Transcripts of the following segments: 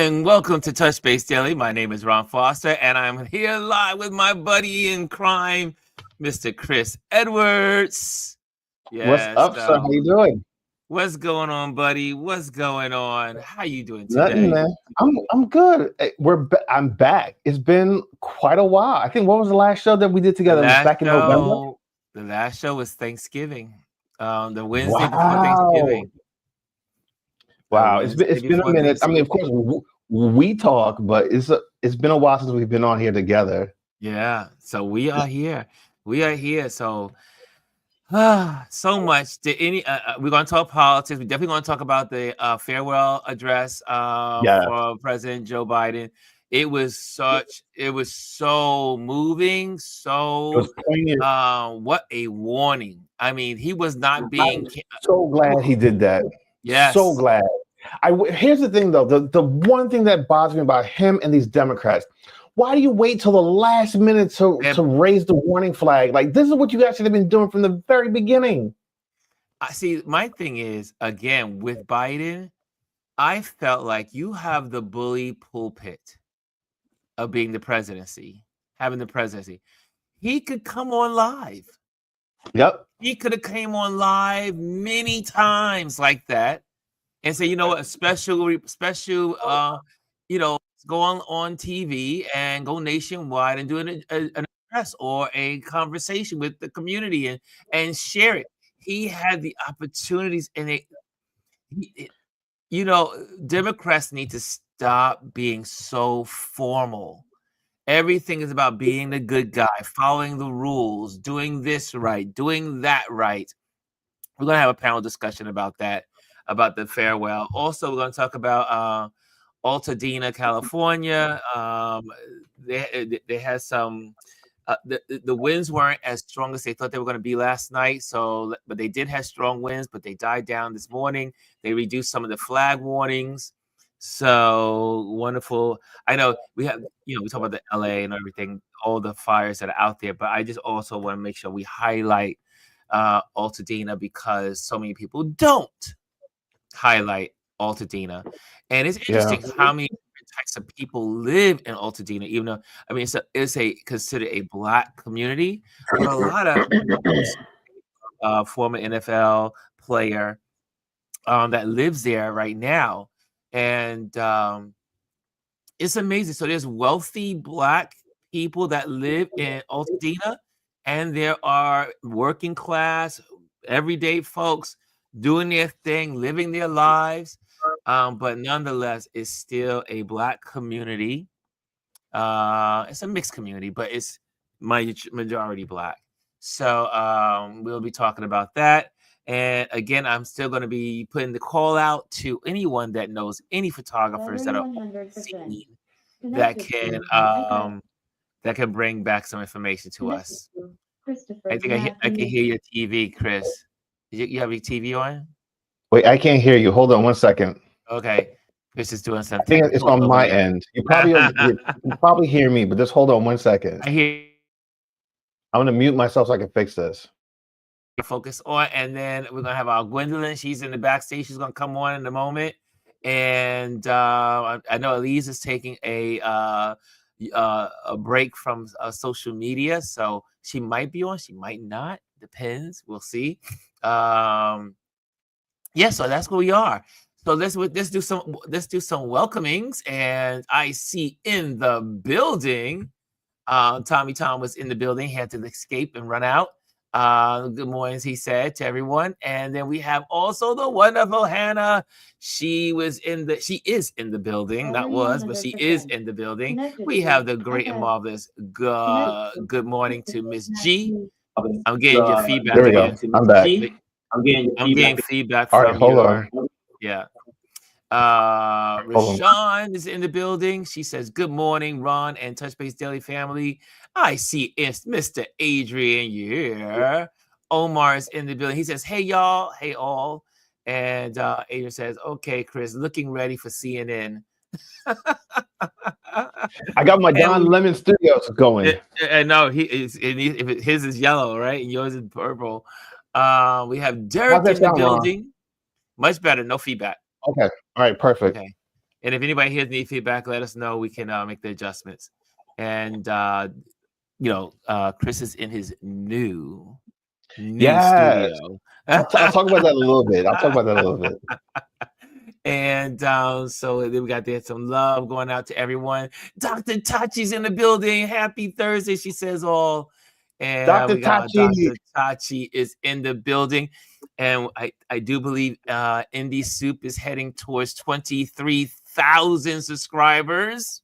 And welcome to Touch Base Daily. My name is Ron Foster, and I'm here live with my buddy in crime, Mr. Chris Edwards. What's Yes. up, sir? How you doing? What's going on, buddy? What's going on? How you doing today? Nothing, man. I'm good. I'm back. It's been quite a while. I think what was the last show that we did together? It was back in November. The last show was Thanksgiving. The Wednesday before Thanksgiving. Wow, it's been a minute. I mean, of course, we talk, but it's been a while since we've been on here together. Yeah, so we are here. So so much. We're going to talk politics. We're definitely going to talk about the farewell address for President Joe Biden. It was so moving. What a warning. I mean, he was not being. I'm so glad he did that. Yes. So glad. Here's the thing, though. The one thing that bothers me about him and these Democrats. Why do you wait till the last minute to raise the warning flag? Like, this is what you guys should have been doing from the very beginning. I see. My thing is, again, with Biden, I felt like you have the bully pulpit of being having the presidency. He could come on live. Yep. He could have came on live many times like that and say, you know what, a special, go on TV and go nationwide and do an address or a conversation with the community and share it. He had the opportunities, and Democrats need to stop being so formal. Everything is about being the good guy, following the rules, doing this right, doing that right. We're going to have a panel discussion about that, about the farewell. Also, we're going to talk about Altadena, California. They had some. The winds weren't as strong as they thought they were going to be last night. But they did have strong winds, but they died down this morning. They reduced some of the flag warnings. So wonderful. I know we have, we talk about the LA and everything, all the fires that are out there, but I just also want to make sure we highlight Altadena because so many people don't highlight Altadena. And it's interesting how many types of people live in Altadena, even though, I mean, it's considered a Black community, but a lot of former NFL player that lives there right now. And it's amazing. So there's wealthy Black people that live in Altadena, and there are working class, everyday folks doing their thing, living their lives. But nonetheless, it's still a Black community. It's a mixed community, but it's majority Black. So we'll be talking about that. And again, I'm still going to be putting the call out to anyone that knows any photographers that are seen that can bring back some information to us. I think I can hear your TV, Chris. You have your TV on? Wait, I can't hear you. Hold on 1 second. Okay. Chris is doing something. I think it's on my end. You probably hear me, but just hold on 1 second. I hear. I'm going to mute myself so I can fix this. Focus on, and then we're gonna have our Gwendolyn. She's in the backstage. She's gonna come on in a moment, and I know Elise is taking a break from social media, so she might be on. She might not. Depends. We'll see. So that's where we are. So let's do some welcomings, and I see in the building, Tommy Tom was in the building. He had to escape and run out. Good mornings, he said to everyone. And then we have also the wonderful Hannah. She is in the building, but she is in the building. We have the great and marvelous good morning to Miss G. I'm getting your feedback. There we go. I'm back. I'm getting feedback from you. All right, hold on. Yeah. Rashawn is in the building. She says, good morning, Ron and Touch Base Daily family. I see it's Mr. Adrian here. Omar is in the building. He says, hey, y'all. Hey, all. And Adrian says, okay, Chris, looking ready for CNN. I got my Don Lemon Studios going. No, his is yellow, right? And yours is purple. We have Derek in the building. Much better. No feedback. Okay. All right. Perfect. Okay. And if anybody here needs feedback, let us know. We can make the adjustments. And Chris is in his new Yes. studio. I'll talk about that a little bit. And so then we got there some love going out to everyone. Dr. Tachi's in the building. Happy Thursday, she says all. And Dr. we got Tachi. Dr. Tachi is in the building. And I do believe Indie Soup is heading towards 23,000 subscribers.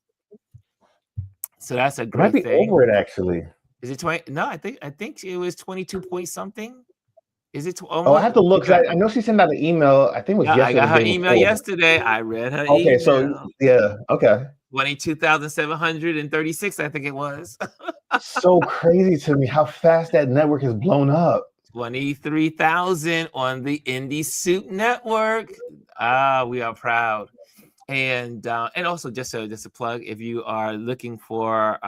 So that's a great thing. Over it, actually. Is it 20? No, I think it was 22 point something. Is it? I have to look. I know she sent out an email. I think it was yesterday. I got her email yesterday. I read her email. Okay, so yeah, okay. 22,736, I think it was. So crazy to me how fast that network has blown up. 23,000 on the Indie Soup Network. We are proud. And also just a plug, if you are looking for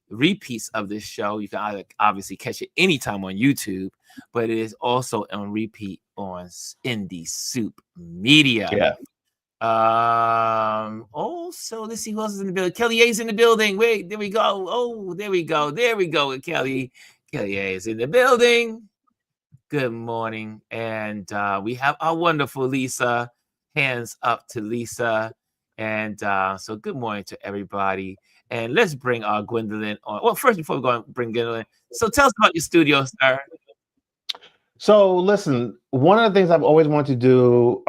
repeats of this show, you can obviously catch it anytime on YouTube, but it is also on repeat on Indie Soup Media. Yeah. Also, let's see who else is in the building. Kelly A's in the building. Wait, there we go. Oh, there we go. There we go with Kelly. Kelly A is in the building. Good morning. And we have our wonderful Lisa. Hands up to Lisa. And so good morning to everybody. And let's bring our Gwendolyn on. Well, first, before we go and bring Gwendolyn, so tell us about your studio, sir. So listen, one of the things I've always wanted to do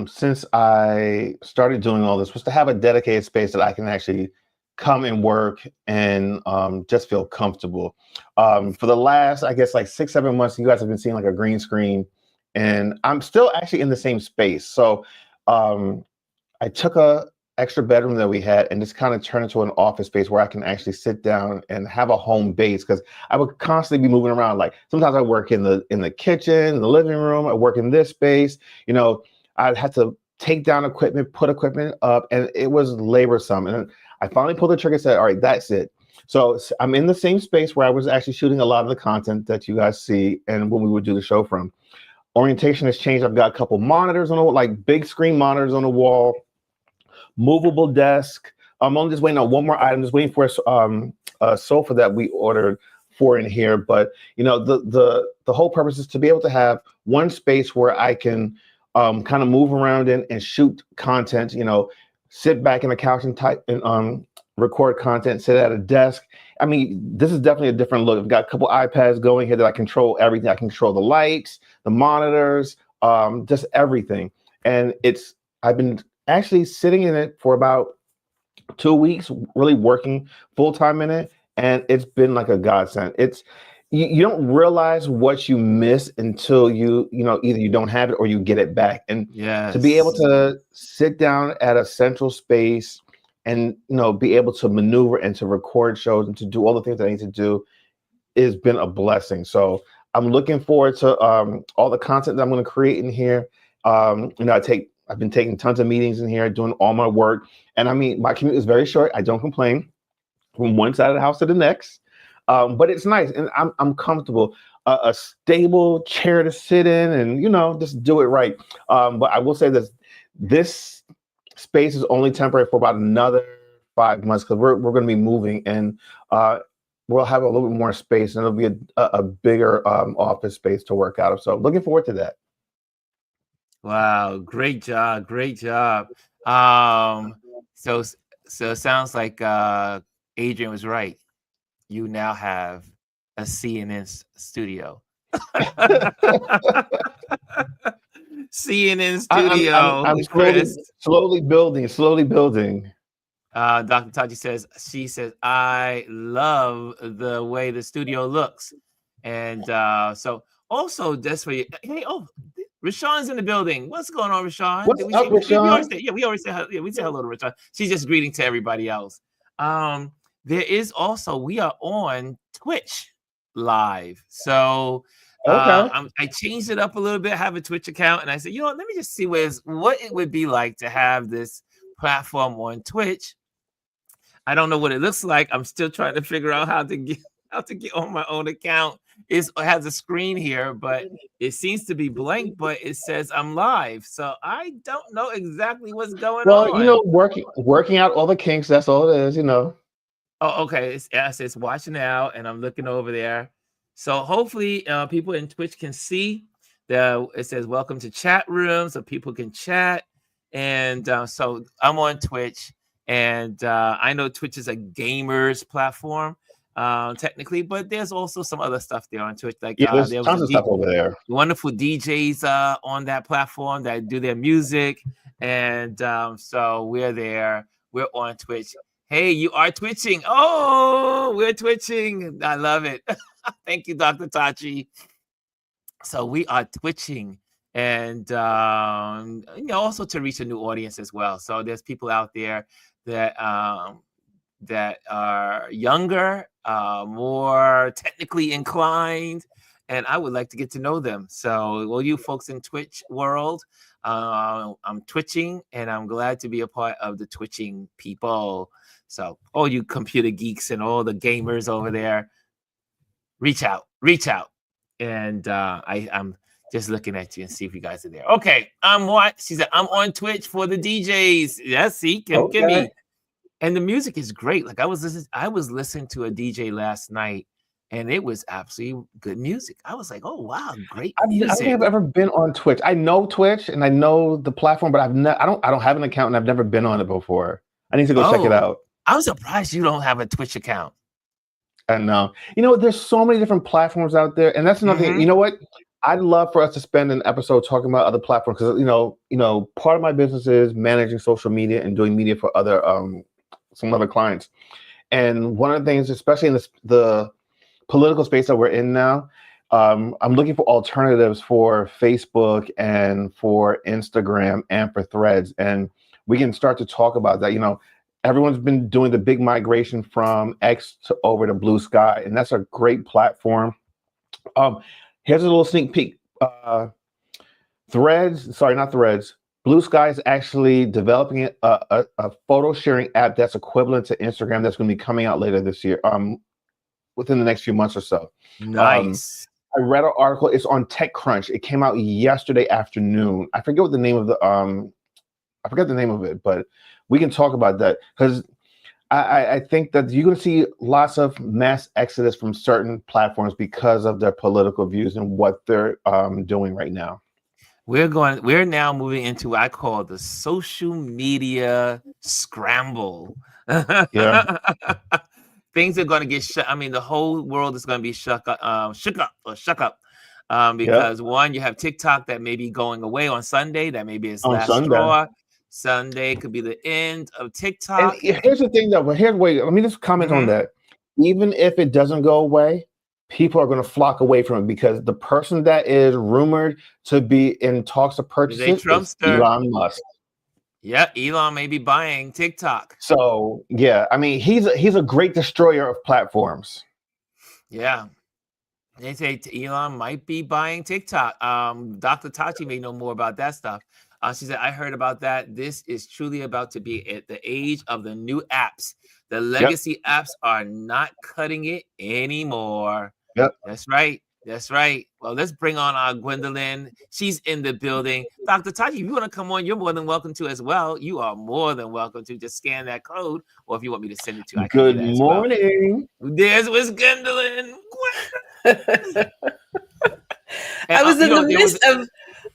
since I started doing all this was to have a dedicated space that I can actually come and work and just feel comfortable. For the last, I guess, like 6-7 months, you guys have been seeing like a green screen, and I'm still actually in the same space. So I took a extra bedroom that we had and just kind of turned into an office space where I can actually sit down and have a home base, because I would constantly be moving around. Like sometimes I work in the kitchen, in the living room, I work in this space. I'd have to take down equipment, put equipment up, and it was laborsome. And I finally pulled the trigger and said, all right, that's it. So I'm in the same space where I was actually shooting a lot of the content that you guys see and when we would do the show from. Orientation has changed. I've got a couple monitors on the wall, like big screen monitors on the wall, movable desk. I'm only just waiting on one more item, just waiting for a sofa that we ordered for in here. But the whole purpose is to be able to have one space where I can kind of move around in and shoot content, sit back in the couch and type and record content, sit at a desk. I mean, this is definitely a different look. I've got a couple iPads going here that I control everything. I can control the lights, the monitors, just everything. And I've been actually sitting in it for about 2 weeks, really working full-time in it. And it's been like a godsend. You don't realize what you miss until either you don't have it or you get it back. And to be able to sit down at a central space and be able to maneuver and to record shows and to do all the things that I need to do has been a blessing. So I'm looking forward to all the content that I'm going to create in here. I've been taking tons of meetings in here, doing all my work. And I mean, my commute is very short. I don't complain from one side of the house to the next. But it's nice and I'm comfortable. A stable chair to sit in and, just do it right. But I will say this space is only temporary for about another 5 months because we're going to be moving and we'll have a little bit more space and it'll be a bigger office space to work out of. So looking forward to that. Wow, great job. So it sounds like Adrian was right. You now have a CNN studio. CNN studio. I'm slowly building. Dr. Taji she says, I love the way the studio looks. And so also that's for you. Hey, Rashawn's in the building. What's going on, Rashawn? What's up, Rashawn? We always say hello to Rashawn. She's just greeting to everybody else. There is also, we are on Twitch live. So I changed it up a little bit. I have a Twitch account and I said, let me just see what it would be like to have this platform on Twitch. I don't know what it looks like. I'm still trying to figure out how to get on my own account it has a screen here, but it seems to be blank, but it says I'm live. So I don't know exactly what's going Well, you on. know, working out all the kinks. That's all it is. You know. Oh, okay. It's watching now, and I'm looking over there. So hopefully, people in Twitch can see that it says "Welcome to chat room," so people can chat. And so I'm on Twitch, and I know Twitch is a gamers platform, technically, but there's also some other stuff there on Twitch. Like Yeah, there's there was tons of stuff over there. wonderful DJs on that platform that do their music, and so we're there. We're on Twitch. Hey, you are twitching. Oh, we're twitching. I love it. Thank you, Dr. Tachi. So we are twitching, and also to reach a new audience as well. So there's people out there that that are younger, more technically inclined, and I would like to get to know them. So, well, you folks in Twitch world, I'm twitching, and I'm glad to be a part of the twitching people. So, all you computer geeks and all the gamers over there, reach out, and I'm just looking at you and see if you guys are there. Okay, she said I'm on Twitch for the DJs. Yes, see, give me. And the music is great. Like I was listening to a DJ last night, and it was absolutely good music. I was like, oh wow, great music. I don't think I've ever been on Twitch. I know Twitch and I know the platform, but I don't have an account and I've never been on it before. I need to go check it out. I'm surprised you don't have a Twitch account. I know. You know, there's so many different platforms out there, and that's another thing. You know what? I'd love for us to spend an episode talking about other platforms because you know, part of my business is managing social media and doing media for other some other clients. And one of the things, especially in the political space that we're in now, I'm looking for alternatives for Facebook and for Instagram and for Threads. And we can start to talk about that. You know, everyone's been doing the big migration from X over to Blue Sky, and that's a great platform. Here's a little sneak peek. Blue Sky is actually developing a photo sharing app that's equivalent to Instagram that's going to be coming out later this year, within the next few months or so. Nice. I read an article. It's on TechCrunch. It came out yesterday afternoon. I forget what the name of the I forget the name of it, but we can talk about that because I think that you're going to see lots of mass exodus from certain platforms because of their political views and what they're doing right now. We're now moving into what I call the social media scramble. Yeah. Things are going to get shut. I mean, the whole world is going to be shook up. Because one, you have TikTok that may be going away on Sunday. That may be its last straw. Sunday could be the end of TikTok. And here's the thing, though. But let me just comment on that. Even if it doesn't go away, people are going to flock away from it because the person that is rumored to be in talks to purchase it is Elon Musk. Yeah, Elon may be buying TikTok. So yeah, I mean, he's a great destroyer of platforms. Yeah. They say Elon might be buying TikTok. Dr. Tachi may know more about that stuff. She said, I heard about that. This is truly about to be at the age of the new apps. The legacy apps are not cutting it anymore. Yep. That's right. That's right. Well, let's bring on our Gwendolyn. She's in the building. Dr. Tachi, if you want to come on, you're more than welcome to as well. You are more than welcome to just scan that code, or if you want me to send it to you, I can do that as well. Good morning. There's Miss Gwendolyn. I was in the midst of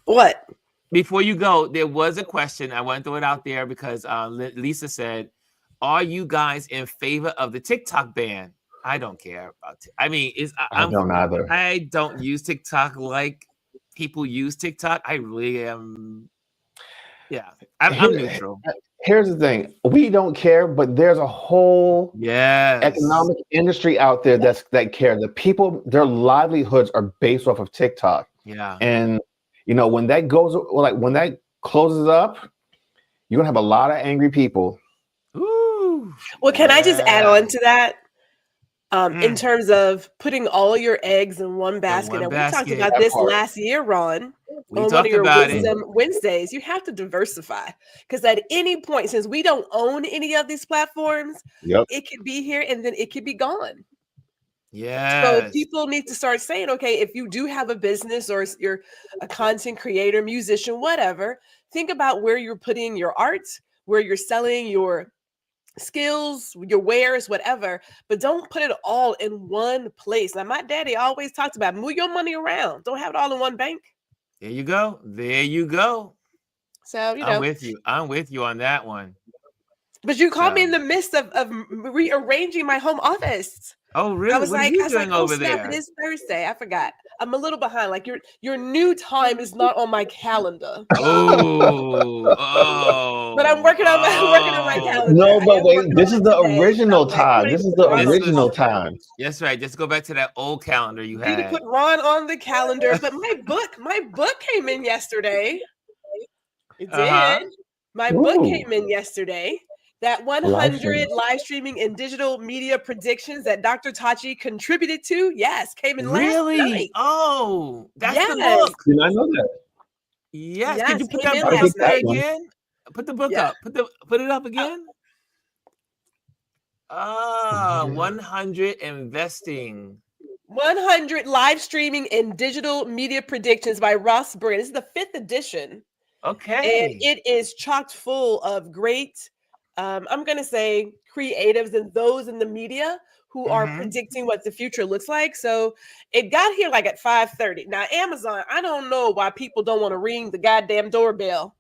what? Before you go, there was a question. I want to throw it out there because Lisa said, are you guys in favor of the TikTok ban? I don't care about it. I mean, I don't either. I don't use TikTok like people use TikTok. I really am. Yeah, I'm neutral. Here's the thing. We don't care, but there's a whole economic industry out there that care. The people, their livelihoods are based off of TikTok. Yeah. And you know, when that closes up, you're gonna have a lot of angry people. Ooh. Well, can I just add on to that? In terms of putting all your eggs in one basket. And we talked about this last year, Ron, on one of your Wisdom Wednesdays. You have to diversify because at any point, since we don't own any of these platforms, it could be here and then it could be gone. Yes. So people need to start saying, okay, if you do have a business or you're a content creator, musician, whatever, think about where you're putting your art, where you're selling your skills, your wares, whatever, but don't put it all in one place. Now, my daddy always talked about move your money around. Don't have it all in one bank. There you go. There you go. So, I'm with you. I'm with you on that one. But you caught me in the midst of rearranging my home office. Oh, really? I was what like, are you doing over there? It is Thursday. I forgot. I'm a little behind. Like your new time is not on my calendar. Oh, but I'm working on my calendar. No, but wait, this is the original time. This is the original time. That's right. Just go back to that old calendar you had. Need to put Ron on the calendar. But my book came in yesterday. It did. My book came in yesterday. That 100 live streaming and digital media predictions that Dr. Tachi contributed to, came in last night. Oh, that's the book. Did I know that? Yes. Could you put that book up there again? Put the book up. Put it up again. 100 investing. 100 live streaming and digital media predictions by Ross Brand. This is the 5th edition. Okay. And it is chocked full of great, I'm going to say creatives and those in the media who are predicting what the future looks like. So it got here like at 5:30. Now, Amazon, I don't know why people don't want to ring the goddamn doorbell,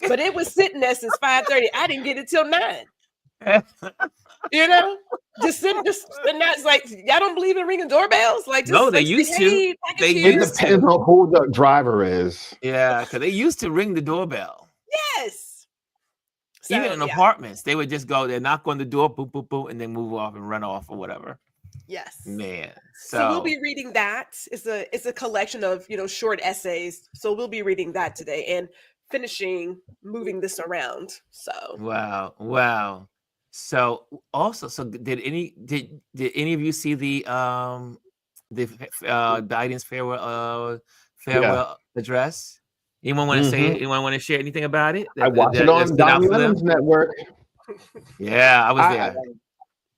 but it was sitting there since 5:30. I didn't get it till 9. Just not like y'all don't believe in ringing doorbells. Like, no, they used to. It depends on who the driver is. Yeah, because they used to ring the doorbell. Yes. So, even in apartments, they would just go, they knock on the door, boop, boop, boop, and then move off and run off or whatever. Yes. Man. So we'll be reading that. It's a collection of, short essays. So we'll be reading that today and finishing moving this around. So wow. So also, did any of you see the Biden's farewell address? Anyone want to say it? Anyone want to share anything about it? I watched it on Don Lemon's network. Yeah, I was there.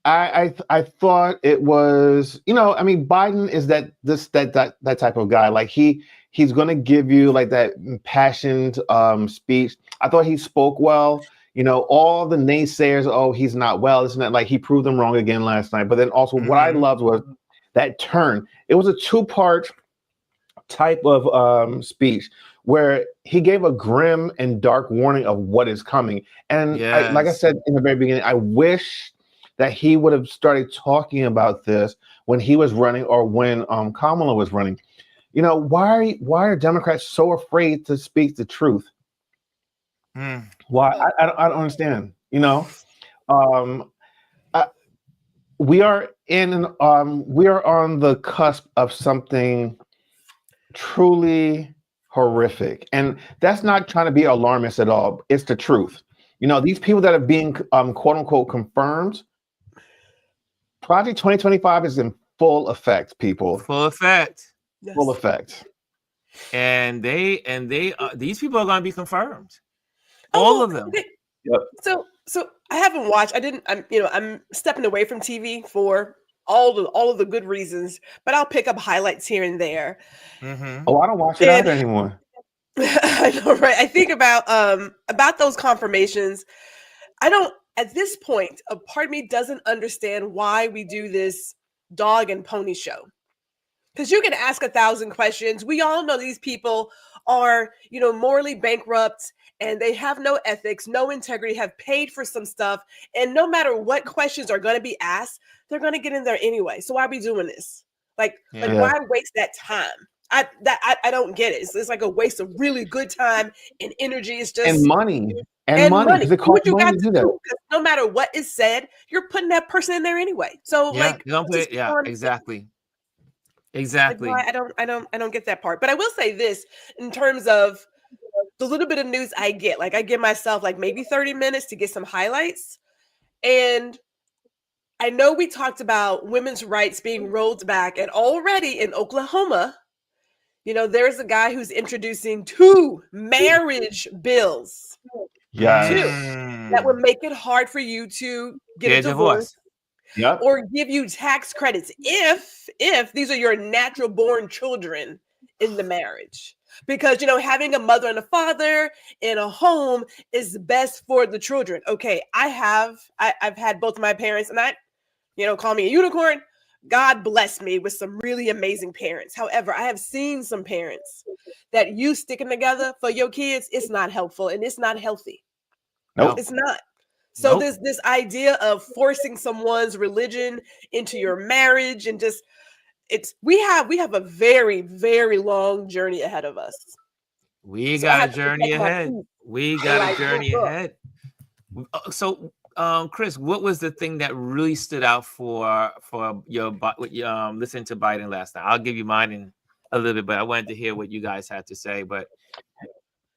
I thought it was, Biden is that type of guy. Like he's going to give you like that impassioned speech. I thought he spoke well. All the naysayers, he's not well. Isn't that like he proved them wrong again last night? But then also what I loved was that turn. It was a 2-part type of speech where he gave a grim and dark warning of what is coming. And like I said in the very beginning, I wish that he would have started talking about this when he was running or when Kamala was running. Why are Democrats so afraid to speak the truth? Why? I don't understand. We are on the cusp of something truly horrific, and that's not trying to be alarmist at all. It's the truth. These people that are being quote unquote confirmed. Project 2025 is in full effect, people. Full effect. Yes. Full effect. And these people are going to be confirmed. All of them. Yep. So I haven't watched. I'm stepping away from TV for all of the good reasons, but I'll pick up highlights here and there. Oh, I don't watch it either anymore. I know, right? I think about those confirmations. At this point, a part of me doesn't understand why we do this dog and pony show. Because you can ask 1,000 questions. We all know these people are, morally bankrupt and they have no ethics, no integrity, have paid for some stuff. And no matter what questions are going to be asked, they're going to get in there anyway. So why are we doing this? Like why waste that time? I don't get it. It's like a waste of really good time and energy. It's just and money. And money. What you got to do? Because no matter what is said, you're putting that person in there anyway. So don't put it. Yeah, exactly. Exactly. Like, I don't get that part. But I will say this in terms of the little bit of news I get. Like I give myself like maybe 30 minutes to get some highlights. And I know we talked about women's rights being rolled back, and already in Oklahoma, there's a guy who's introducing 2 marriage bills. Yeah. 2 that would make it hard for you to get a divorce. Yep. or give you tax credits if these are your natural born children in the marriage. Because, having a mother and a father in a home is best for the children. Okay, I've had both of my parents, and call me a unicorn. God bless me with some really amazing parents. However, I have seen some parents that you sticking together for your kids, it's not helpful and it's not healthy. Nope. It's not. So this idea of forcing someone's religion into your marriage and just we have a very, very long journey ahead of us. We got a journey ahead. We got a journey ahead. So, Chris, what was the thing that really stood out for your listening to Biden last night? I'll give you mine in a little bit, but I wanted to hear what you guys had to say. But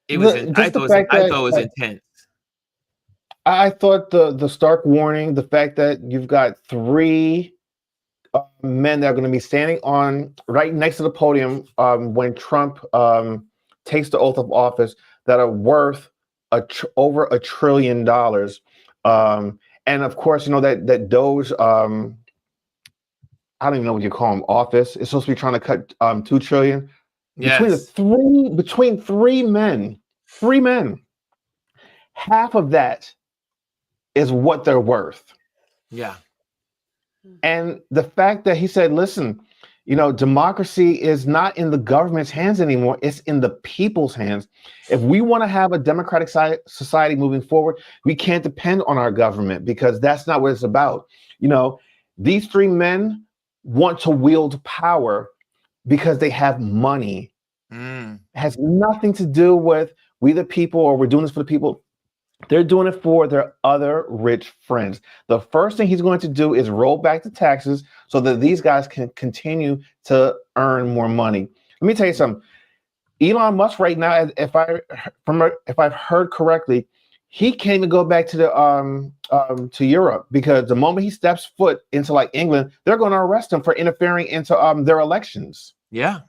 it was I thought it was intense. I thought the stark warning, the fact that you've got 3 men that are going to be standing on right next to the podium when Trump takes the oath of office that are worth over $1 trillion. And of course, that Doge, I don't even know what you call him, office. It's supposed to be trying to cut $2 trillion. Yes. Between three men, half of that is what they're worth. Yeah. And the fact that he said, listen, democracy is not in the government's hands anymore. It's in the people's hands. If we want to have a democratic society moving forward, we can't depend on our government because that's not what it's about. These 3 men want to wield power because they have money. It has nothing to do with we the people or we're doing this for the people. They're doing it for their other rich friends. The first thing he's going to do is roll back the taxes so that these guys can continue to earn more money. Let me tell you something. Elon Musk right now, if I've heard correctly, he can't even go back to to Europe because the moment he steps foot into like England, they're going to arrest him for interfering into their elections. Yeah.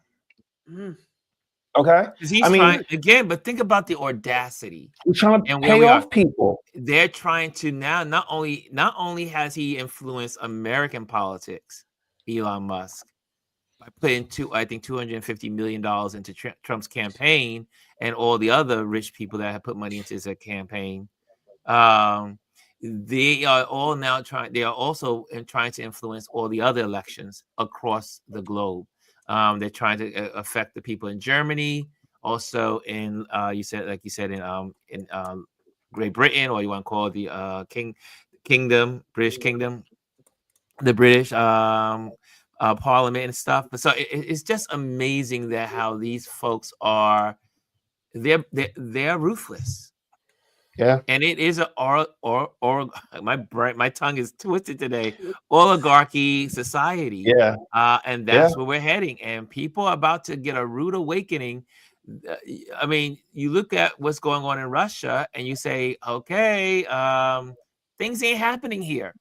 Okay. He's trying again, but think about the audacity. He's trying to pay off people. They're trying to now. Not only has he influenced American politics, Elon Musk, by putting $250 million into Trump's campaign and all the other rich people that have put money into his campaign. They are all now trying. They are also trying to influence all the other elections across the globe. They're trying to affect the people in Germany, also in you said in Great Britain, or you want to call it the British Kingdom, the British Parliament and stuff. But so it's just amazing that how these folks are. They're ruthless. Yeah, and it is my tongue is twisted today. Oligarchy society. Yeah, and that's where we're heading. And people are about to get a rude awakening. I mean, you look at what's going on in Russia, and you say, okay, things ain't happening here.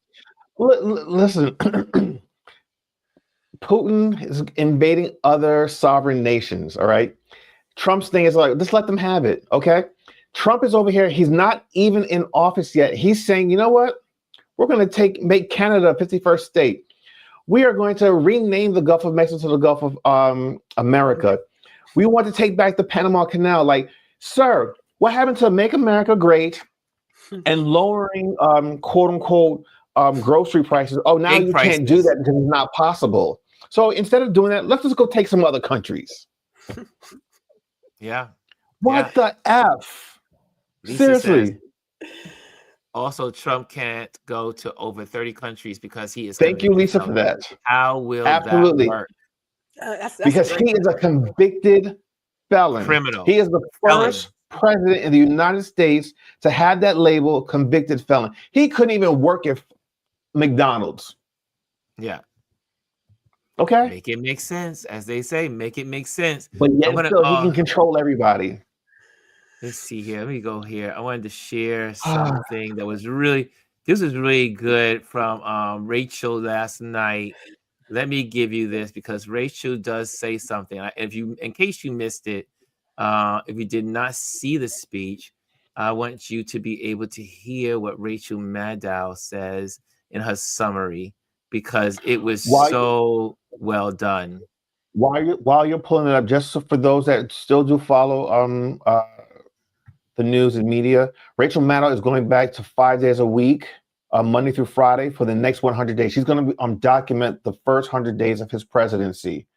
Listen, Putin is invading other sovereign nations. All right, Trump's thing is like, just let them have it. Okay. Trump is over here. He's not even in office yet. He's saying, you know what? We're going to make Canada a 51st state. We are going to rename the Gulf of Mexico to the Gulf of America. We want to take back the Panama Canal. Like, sir, what happened to Make America Great and lowering, quote unquote, grocery prices? Oh, now you can't do that because it's not possible. So instead of doing that, let's just go take some other countries. Yeah. What the F? Lisa Seriously. Also, Trump can't go to over 30 countries because he is. Thank you, Lisa, for that. How will that work? Because he is a convicted felon. Criminal. He is the first president in the United States to have that label, convicted felon. He couldn't even work at McDonald's. Yeah. Okay. Make it make sense, as they say. Make it make sense. But yet still, he can control everybody. Let's see here. Let me go here. I wanted to share something that was this was really good from Rachel last night. Let me give you this because Rachel does say something. In case you missed it, if you did not see the speech, I want you to be able to hear what Rachel Maddow says in her summary because it was so well done. While you're pulling it up, just for those that still do follow the news and media, Rachel Maddow is going back to 5 days a week, Monday through Friday, for the next 100 days. She's going to document the first 100 days of his presidency.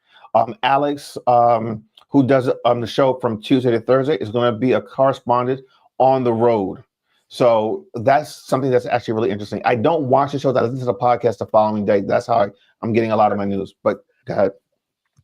Alex, who does the show from Tuesday to Thursday, is going to be a correspondent on the road. So that's something that's actually really interesting. I don't watch the shows. I listen to the podcast the following day. That's how I'm getting a lot of my news. But go ahead.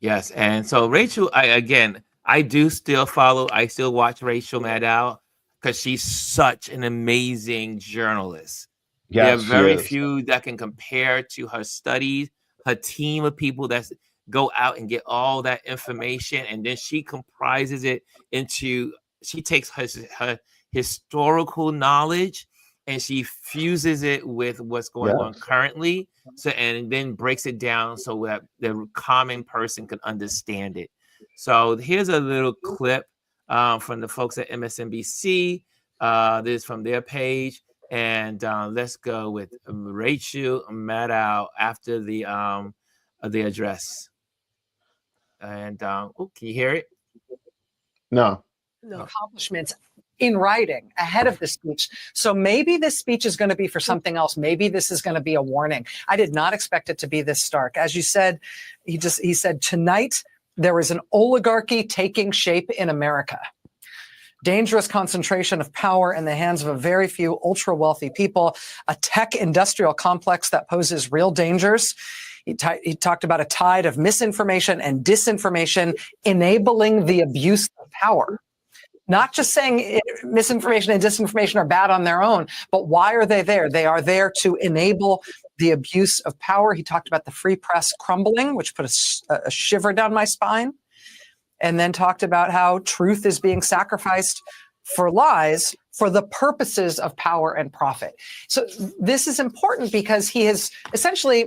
Yes, and so Rachel, I do still follow. I still watch Rachel Maddow because she's such an amazing journalist. Yes, there are very few that can compare to her studies, her team of people that go out and get all that information, and then she comprises it into. She takes her historical knowledge and she fuses it with what's going on currently. So, and then breaks it down so that the common person can understand it. So here's a little clip from the folks at MSNBC. This is from their page. And let's go with Rachel Maddow after the address. And can you hear it? No. Accomplishments in writing ahead of the speech. So maybe this speech is going to be for something else. Maybe this is going to be a warning. I did not expect it to be this stark. As you said, he said, tonight there is an oligarchy taking shape in America. Dangerous concentration of power in the hands of a very few ultra wealthy people, a tech industrial complex that poses real dangers. He talked about a tide of misinformation and disinformation enabling the abuse of power. Not just saying misinformation and disinformation are bad on their own, but why are they there? They are there to enable the abuse of power. He talked about the free press crumbling, which put a shiver down my spine, and then talked about how truth is being sacrificed for lies for the purposes of power and profit. So this is important because he has essentially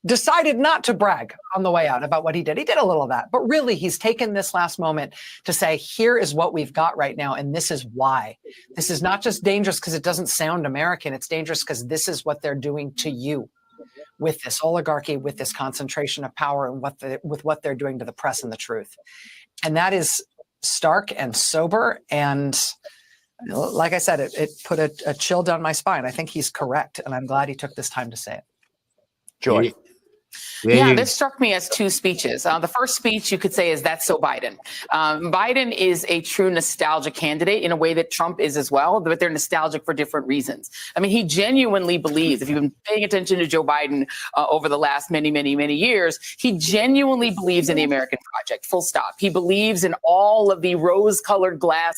decided not to brag on the way out about what he did. He did a little of that, but really he's taken this last moment to say, here is what we've got right now. And this is why. This is not just dangerous because it doesn't sound American. It's dangerous because this is what they're doing to you with this oligarchy, with this concentration of power, and with what they're doing to the press and the truth. And that is stark and sober. And like I said, it put a chill down my spine. I think he's correct. And I'm glad he took this time to say it. Joy. Yeah, this struck me as two speeches. The first speech you could say is that's so Biden. Biden is a true nostalgia candidate in a way that Trump is as well, but they're nostalgic for different reasons. I mean, he genuinely believes, if you've been paying attention to Joe Biden over the last many years, he genuinely believes in the American project, full stop. He believes in all of the rose-colored glass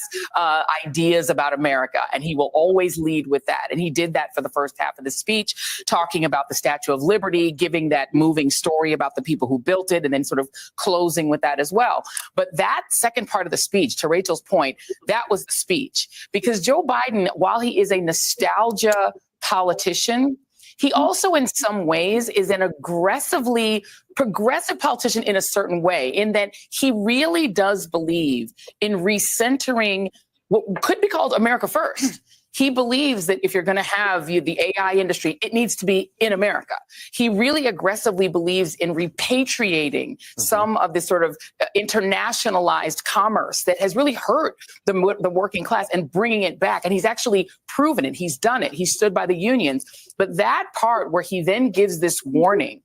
ideas about America, and he will always lead with that. And he did that for the first half of the speech, talking about the Statue of Liberty, giving that moving story about the people who built it, and then sort of closing with that as well. But that second part of the speech, to Rachel's point, that was the speech. Because Joe Biden, while he is a nostalgia politician, he also in some ways is an aggressively progressive politician in a certain way, in that he really does believe in recentering what could be called America first. He believes that if you're going to have the AI industry, it needs to be in America. He really aggressively believes in repatriating some of this sort of internationalized commerce that has really hurt the working class and bringing it back. And he's actually proven it. He's done it. He stood by the unions. But that part where he then gives this warning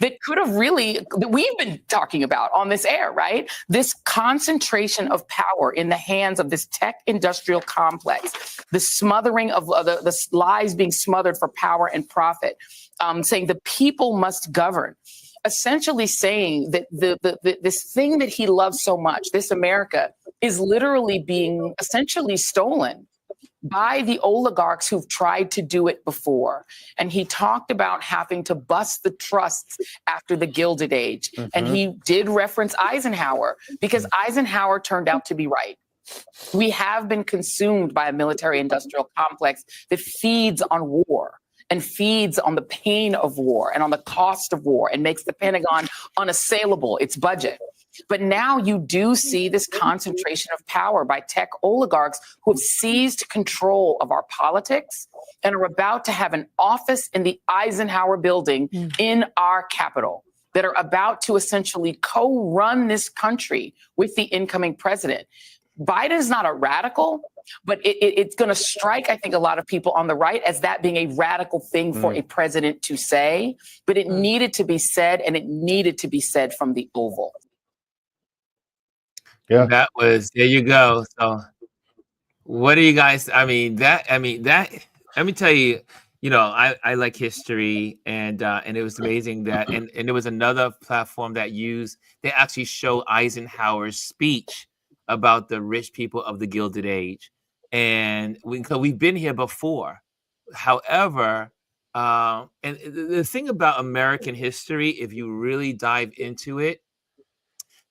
that could have really, that we've been talking about on this air, right? This concentration of power in the hands of this tech industrial complex, the smothering of the lies being smothered for power and profit, saying the people must govern. Essentially saying that this thing that he loves so much, this America, is literally being essentially stolen by the oligarchs who've tried to do it before. And he talked about having to bust the trusts after the Gilded Age. And he did reference Eisenhower, because Eisenhower turned out to be right. We have been consumed by a military-industrial complex that feeds on war and feeds on the pain of war and on the cost of war and makes the Pentagon unassailable, its budget. But now you do see this concentration of power by tech oligarchs who have seized control of our politics and are about to have an office in the Eisenhower building in our capital, that are about to essentially co-run this country with the incoming president. Biden is not a radical, but it's going to strike, I think, a lot of people on the right as that being a radical thing for a president to say. But it needed to be said, and it needed to be said from the Oval. Yeah, that was, there you go. So what do you guys, let me tell you, I like history, and it was amazing that, and there was another platform that they actually show Eisenhower's speech about the rich people of the Gilded Age. And we've been here before. However, and the thing about American history, if you really dive into it,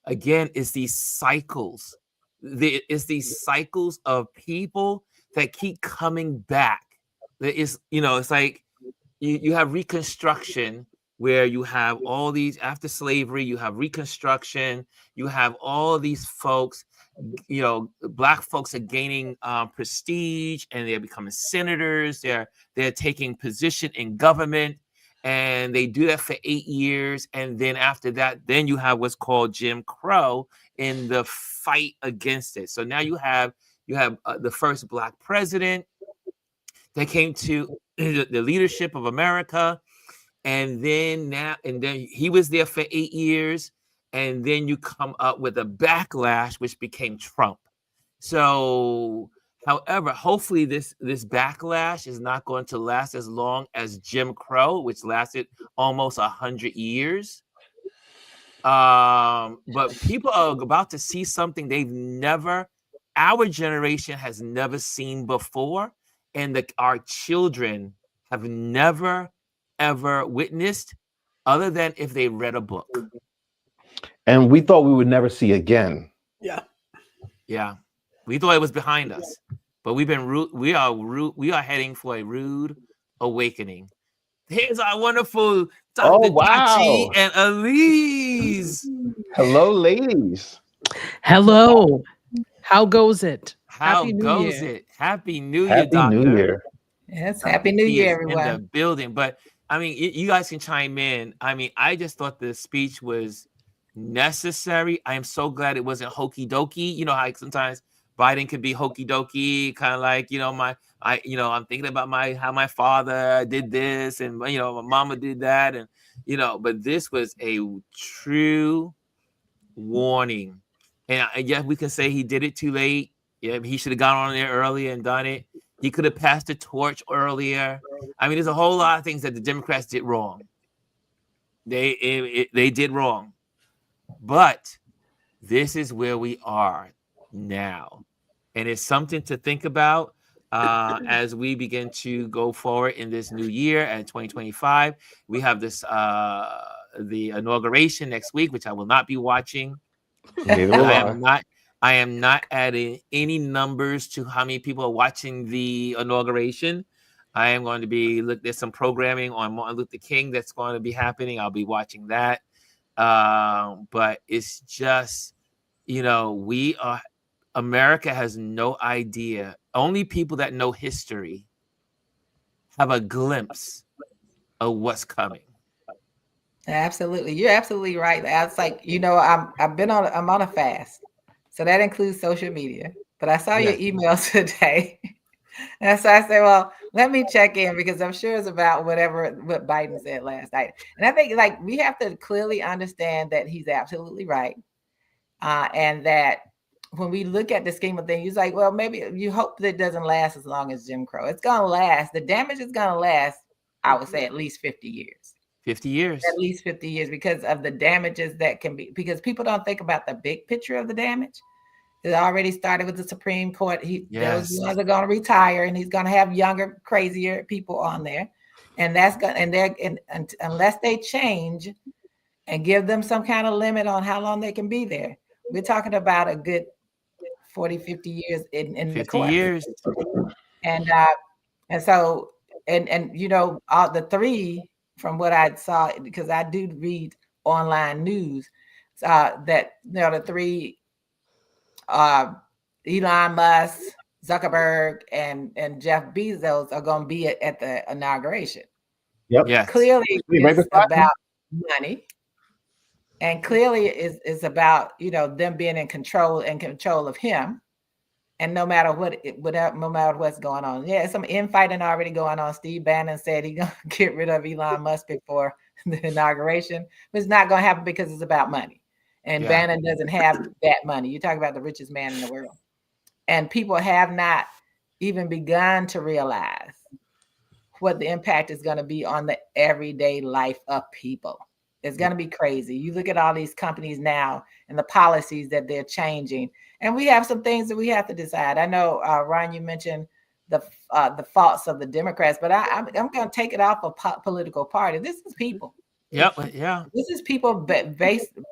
again, is these cycles. It's these cycles of people that keep coming back. It's like you have Reconstruction, where you have all these, after slavery, you have Reconstruction, you have all these folks, Black folks are gaining prestige, and they're becoming senators. They're taking position in government, and they do that for 8 years. And then after that, then you have what's called Jim Crow in the fight against it. So now you have the first Black president that came to the leadership of America. And then he was there for 8 years. And then you come up with a backlash, which became Trump. So, however, hopefully this backlash is not going to last as long as Jim Crow, which lasted almost 100 years. But people are about to see something our generation has never seen before, and our children have never, ever witnessed, other than if they read a book. And we thought we would never see again. Yeah. We thought it was behind us, but we are heading for a rude awakening. Here's our wonderful Dr. Dachi and Elise. Hello, ladies. Hello. How goes it? Happy New Year, Doctor. New Year. Yes, Happy New Year, everyone. In the building. But I mean, you guys can chime in. I mean, I just thought the speech was necessary. I am so glad it wasn't hokey dokey. You know how sometimes Biden could be hokey dokey, kind of like, I'm thinking about how my father did this, and my mama did that, and but this was a true warning. And yeah, we can say he did it too late. Yeah, he should have gone on there earlier and done it. He could have passed the torch earlier. I mean, there's a whole lot of things that the Democrats did wrong. They did wrong. But this is where we are now. And it's something to think about as we begin to go forward in this new year at 2025. We have this the inauguration next week, which I will not be watching. I am not adding any numbers to how many people are watching the inauguration. I am going to be there's some programming on Martin Luther King that's going to be happening. I'll be watching that. But it's just, America has no idea. Only people that know history have a glimpse of what's coming. Absolutely. You're absolutely right. It's like, I'm on a fast. So that includes social media. But I saw your email today. And so I said, well, let me check in, because I'm sure it's about what Biden said last night. And I think we have to clearly understand that he's absolutely right. And that when we look at the scheme of things, he's like, well, maybe you hope that it doesn't last as long as Jim Crow. It's going to last. The damage is going to last, I would say, at least 50 years. 50 years. At least 50 years, because of the damages that can be, because people don't think about the big picture of the damage. It already started with the Supreme Court. Those ones are going to retire, and he's going to have younger, crazier people on there. And that's going, and unless they change and give them some kind of limit on how long they can be there, we're talking about a good 40, 50 years in the court. 50 years. And so all the three, from what I saw, because I do read online news, that the three, Elon Musk, Zuckerberg, and Jeff Bezos are going to be at the inauguration. Yep. Yes. Clearly, it's about money, and clearly is about them being in control of him. And no matter what's going on, some infighting already going on. Steve Bannon said he's gonna get rid of Elon Musk before the inauguration, but it's not gonna happen because it's about money. And Bannon doesn't have that money. You talk about the richest man in the world, and people have not even begun to realize what the impact is going to be on the everyday life of people. It's going to be crazy. You look at all these companies now and the policies that they're changing. And we have some things that we have to decide. I know, Ron, you mentioned the faults of the Democrats, but I'm going to take it off of political party. This is people. Yeah. This is people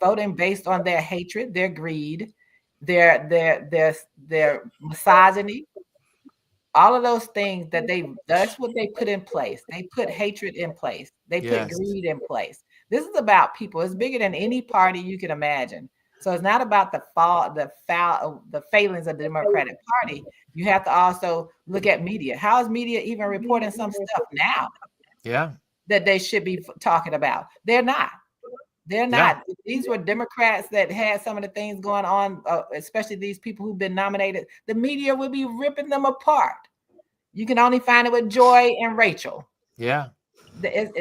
voting based on their hatred, their greed, their misogyny, all of those things that's what they put in place. They put hatred in place. They put greed in place. This is about people. It's bigger than any party you can imagine. So it's not about the failings of the Democratic Party. You have to also look at media. How is media even reporting some stuff now? Yeah. That they should be talking about? They're not. They're not. Yeah. These were Democrats that had some of the things going on, especially these people who've been nominated. The media would be ripping them apart. You can only find it with Joy and Rachel. Yeah.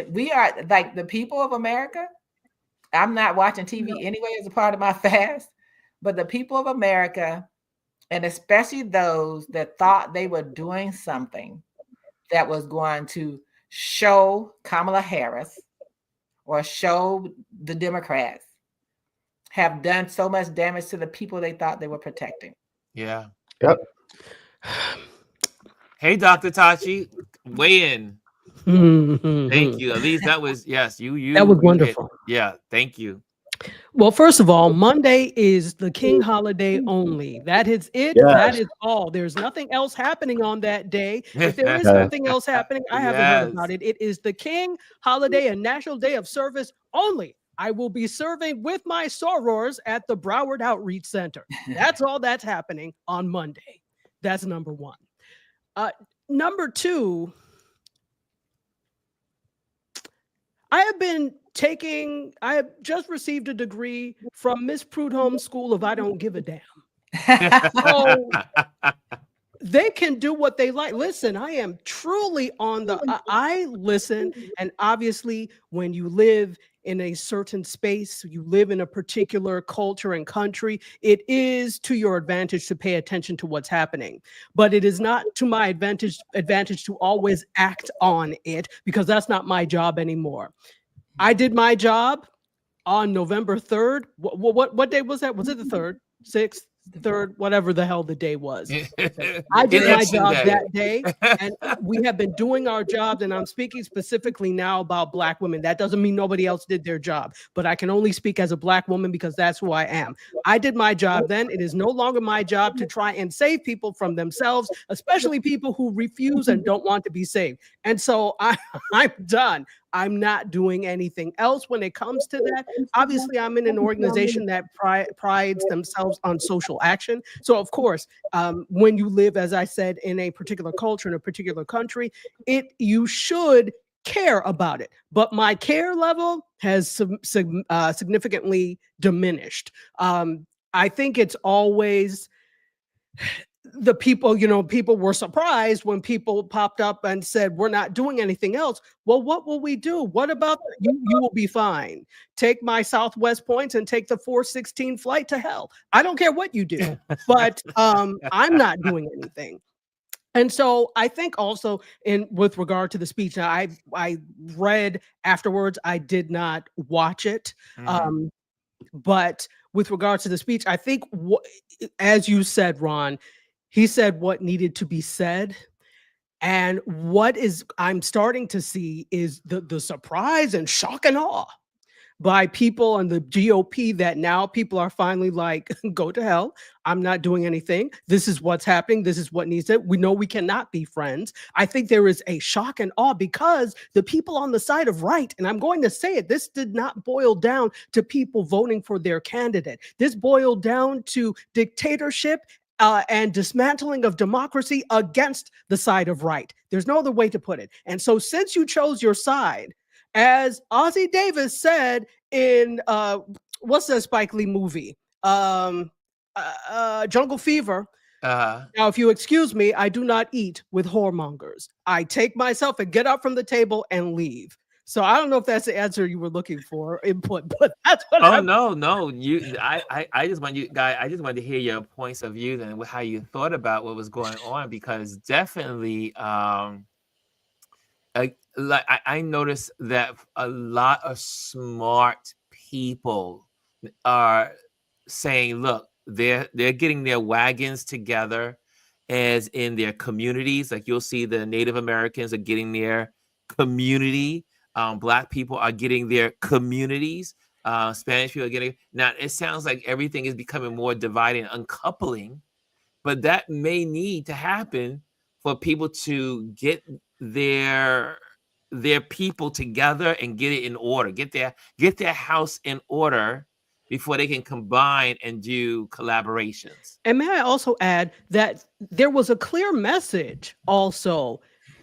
We are like the people of America. I'm not watching TV anyway as a part of my fast, but the people of America, and especially those that thought they were doing something that was going to show Kamala Harris or show the Democrats, have done so much damage to the people they thought they were protecting. Yeah. Yep. Hey, Dr. Tachi, weigh in. Thank you. At least that was, you. That was wonderful. Yeah, thank you. Well, first of all, Monday is the King holiday only. That is it. Yes. That is all. There's nothing else happening on that day. If there is something else happening, I haven't heard about it. It is the King holiday, a national day of service only. I will be serving with my sorors at the Broward Outreach Center. That's all that's happening on Monday. That's number one. Number two, I have just received a degree from Miss Prudhomme's School of I Don't Give a Damn. So they can do what they like. Listen, I am truly I listen. And obviously, when you live in a certain space, you live in a particular culture and country, it is to your advantage to pay attention to what's happening. But it is not to my advantage to always act on it, because that's not my job anymore. I did my job on November 3rd. What day was that? Was it the 3rd, 6th, 3rd, whatever the hell the day was? I did my job that day, and we have been doing our jobs, and I'm speaking specifically now about Black women. That doesn't mean nobody else did their job, but I can only speak as a Black woman because that's who I am. I did my job then. It is no longer my job to try and save people from themselves, especially people who refuse and don't want to be saved. And so I'm done. I'm not doing anything else when it comes to that. Obviously, I'm in an organization that prides themselves on social action. So, of course, when you live, as I said, in a particular culture, in a particular country, you should care about it. But my care level has significantly diminished. I think it's always the people, people were surprised when people popped up and said, we're not doing anything else. Well, what will we do? What about you? You will be fine. Take my Southwest points and take the 416 flight to hell. I don't care what you do, but I'm not doing anything. And so I think also with regard to the speech, now I read afterwards, I did not watch it. But with regard to the speech, I think as you said, Ron, he said what needed to be said. And what I'm starting to see is the surprise and shock and awe by people on the GOP that now people are finally like, go to hell. I'm not doing anything. This is what's happening. This is what needs it. We know we cannot be friends. I think there is a shock and awe because the people on the side of right, and I'm going to say it, this did not boil down to people voting for their candidate. This boiled down to dictatorship and dismantling of democracy against the side of right. There's no other way to put it. And so since you chose your side, as Ozzie Davis said in what's that Spike Lee movie? Jungle Fever. Now, if you excuse me, I do not eat with whoremongers. I take myself and get up from the table and leave. So I don't know if that's the answer you were looking for, input, but that's what. No. I just want you guys. I just wanted to hear your points of view and how you thought about what was going on, because definitely, I noticed that a lot of smart people are saying, look, they're getting their wagons together, as in their communities. Like you'll see the Native Americans are getting their community. Black people are getting their communities. Spanish people are getting. Now it sounds like everything is becoming more dividing, uncoupling, but that may need to happen for people to get their people together and get it in order, get their house in order before they can combine and do collaborations. And may I also add that there was a clear message also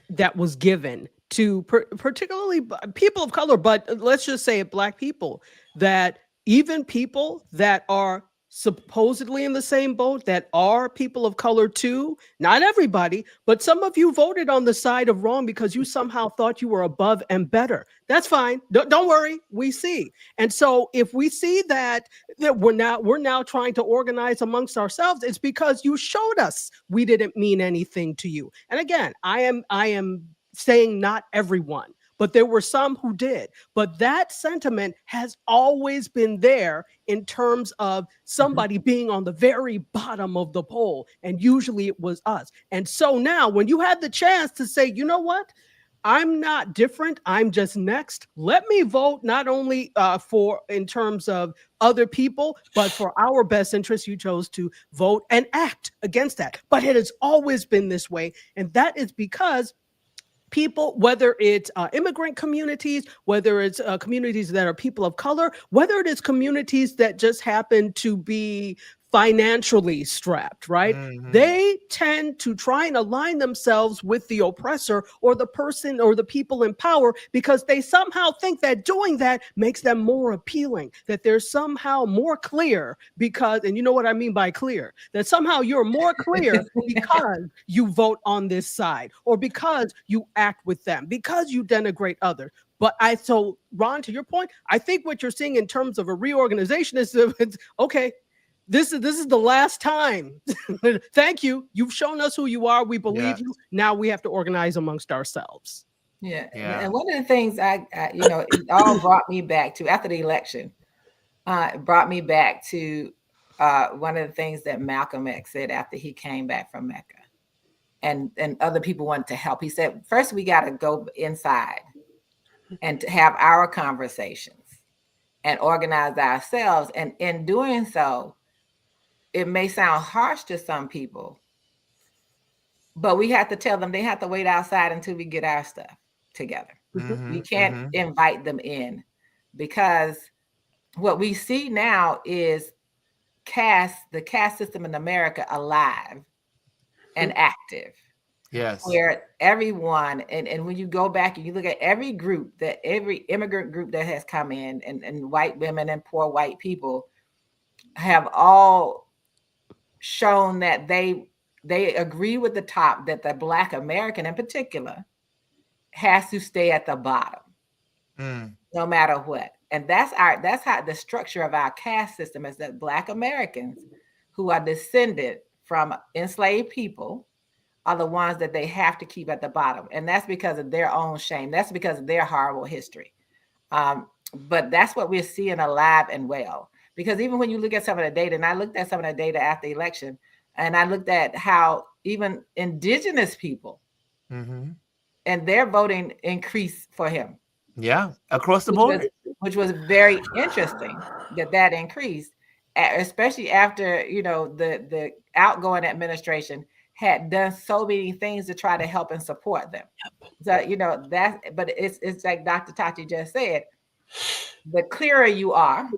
that was given to particularly people of color, but let's just say Black people, that even people that are supposedly in the same boat, that are people of color too, not everybody, but some of you voted on the side of wrong because you somehow thought you were above and better. That's fine. Don't worry. We see. And so if we see that we're now trying to organize amongst ourselves, it's because you showed us we didn't mean anything to you. And again, I am saying not everyone, but there were some who did. But that sentiment has always been there in terms of somebody being on the very bottom of the poll. And usually it was us. And so now when you had the chance to say, you know what? I'm not different. I'm just next. Let me vote not only for in terms of other people, but for our best interest. You chose to vote and act against that. But it has always been this way. And that is because people, whether it's immigrant communities, whether it's communities that are people of color, whether it is communities that just happen to be financially strapped, right? Mm-hmm. They tend to try and align themselves with the oppressor or the person or the people in power because they somehow think that doing that makes them more appealing, that they're somehow more clear because, and you know what I mean by clear, that somehow you're more clear because you vote on this side or because you act with them, because you denigrate others. But so Ron, to your point, I think what you're seeing in terms of a reorganization is okay. This is the last time. Thank you. You've shown us who you are. We believe you. Now we have to organize amongst ourselves. Yeah. And one of the things it all brought me back to after the election, brought me back to one of the things that Malcolm X said after he came back from Mecca, and other people wanted to help. He said, first we got to go inside and to have our conversations and organize ourselves. And in doing so, it may sound harsh to some people, but we have to tell them they have to wait outside until we get our stuff together. Mm-hmm, we can't invite them in because what we see now is the caste system in America alive and active. Yes. Where everyone, and when you go back and you look at every immigrant group that has come in and white women and poor white people have all shown that they agree with the top that the Black American in particular has to stay at the bottom, no matter what. And that's how the structure of our caste system is, that Black Americans who are descended from enslaved people are the ones that they have to keep at the bottom. And that's because of their own shame. That's because of their horrible history. But that's what we're seeing alive and well. Because even when you look at some of the data, and I looked at some of the data after the election, and I looked at how even indigenous people and their voting increased for him. Yeah, across the board. which was very interesting that increased, especially after, the outgoing administration had done so many things to try to help and support them. So, but it's like Dr. Tati just said, the clearer you are,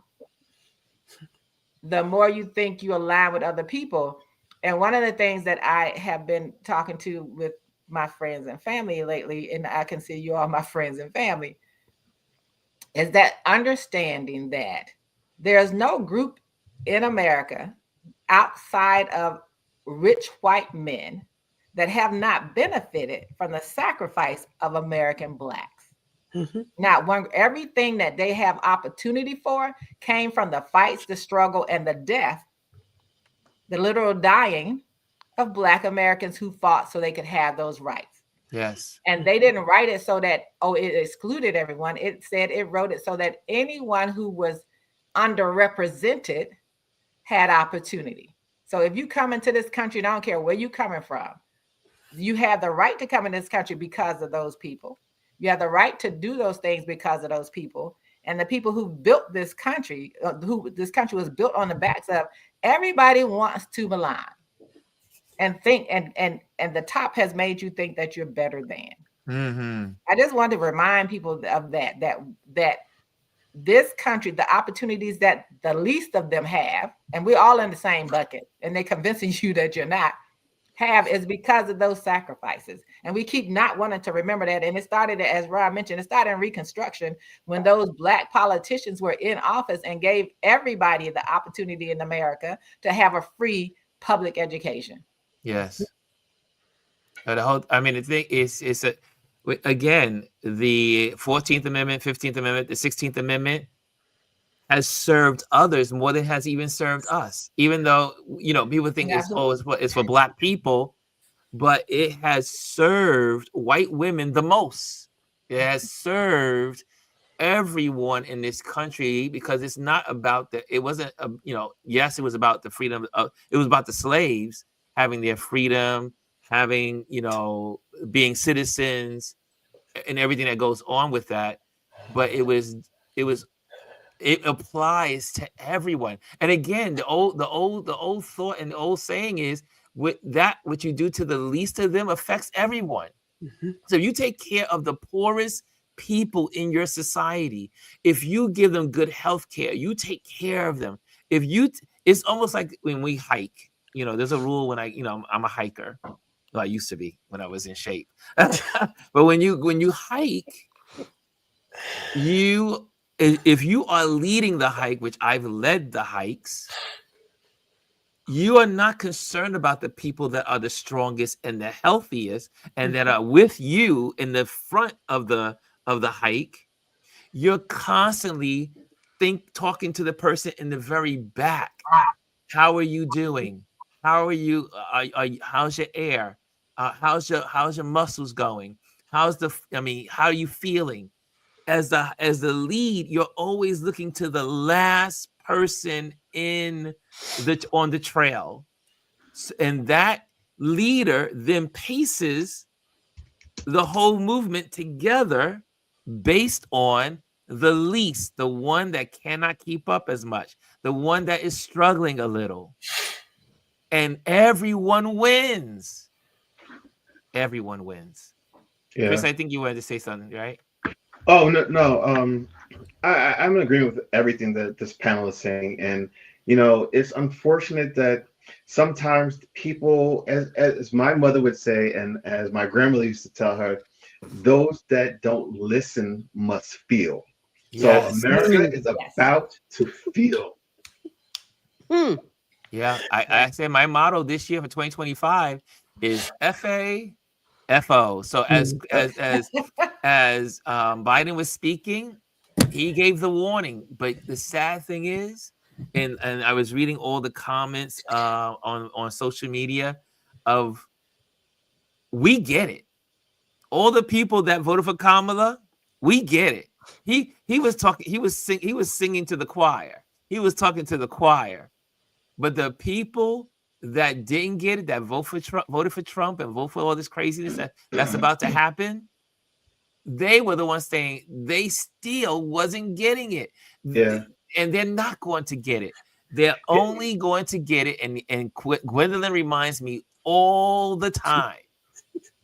the more you think you align with other people. And one of the things that I have been talking to with my friends and family lately, and I consider you all my friends and family, is that understanding that there's no group in America outside of rich white men that have not benefited from the sacrifice of American Blacks. Mm-hmm. Now, everything that they have opportunity for came from the fights, the struggle, and the death, the literal dying of Black Americans who fought so they could have those rights. Yes. And they didn't write it so that, it excluded everyone. It wrote it so that anyone who was underrepresented had opportunity. So if you come into this country, and I don't care where you're coming from, you have the right to come in this country because of those people. You have the right to do those things because of those people. And the people who built this country, this country was built on the backs of, everybody wants to malign and think, and the top has made you think that you're better than. Mm-hmm. I just wanted to remind people of that this country, the opportunities that the least of them have, and we're all in the same bucket, and they're convincing you that you're not, have, is because of those sacrifices. And we keep not wanting to remember that. And it started, as Rob mentioned, it started in Reconstruction when those Black politicians were in office and gave everybody the opportunity in America to have a free public education. Yes. The thing is again, the 14th Amendment, 15th Amendment, the 16th Amendment has served others more than has even served us. Even though, people think it's for Black people, but it has served white women the most. It has served everyone in this country, because it's not about it wasn't, yes, it was about the freedom it was about the slaves having their freedom, having, being citizens and everything that goes on with that. But it applies to everyone. And again, the old thought and the old saying is, what you do to the least of them affects everyone. Mm-hmm. So you take care of the poorest people in your society. If you give them good health care, you take care of them. It's almost like when we hike. There's a rule when I'm a hiker. Well, I used to be when I was in shape. But when you hike, if you are leading the hike, which I've led the hikes, you are not concerned about the people that are the strongest and the healthiest and that are with you in the front of the hike. You're constantly talking to the person in the very back. How are you doing? How are you? How's your air? How's your muscles going? How are you feeling? As the lead, you're always looking to the last person on the trail, and that leader then paces the whole movement together based on the least, the one that cannot keep up as much, the one that is struggling a little, and everyone wins. Everyone wins. Yeah. Chris, I think you wanted to say something, right? Oh, no. I'm in agreement with everything that this panel is saying. And, it's unfortunate that sometimes people, as my mother would say, and as my grandmother used to tell her, those that don't listen must feel. Yes. So America is about to feel. Yeah, I say my motto this year for 2025 is FA-FO. So as Biden was speaking, he gave the warning. But the sad thing is, and I was reading all the comments on social media of, we get it. All the people that voted for Kamala, we get it. He was talking. He was singing to the choir. He was talking to the choir. But the people that didn't get it, that voted for Trump and vote for all this craziness that's about to happen, they were the ones saying they still wasn't getting it. Yeah. And they're not going to get it. They're only going to get it. And Gwendolyn reminds me all the time.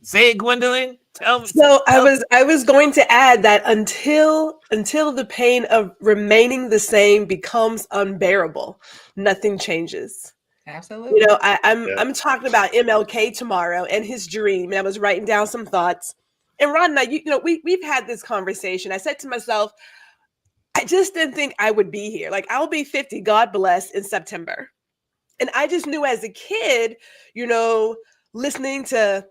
Say it, Gwendolyn. Tell me. So I was going to add that until the pain of remaining the same becomes unbearable, nothing changes. Absolutely. You know, I'm talking about MLK tomorrow and his dream. And I was writing down some thoughts. And Ron and I, you know, we've had this conversation. I said to myself, I just didn't think I would be here. Like, I'll be 50, God bless, in September. And I just knew as a kid, you know, listening to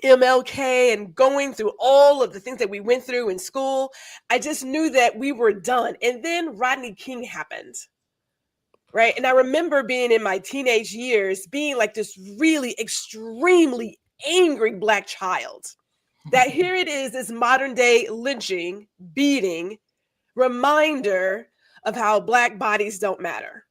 MLK and going through all of the things that we went through in school, I just knew that we were done. And then Rodney King happened, right? And I remember being in my teenage years, being like this really extremely angry Black child. That here it is, this modern day lynching, beating, reminder of how Black bodies don't matter.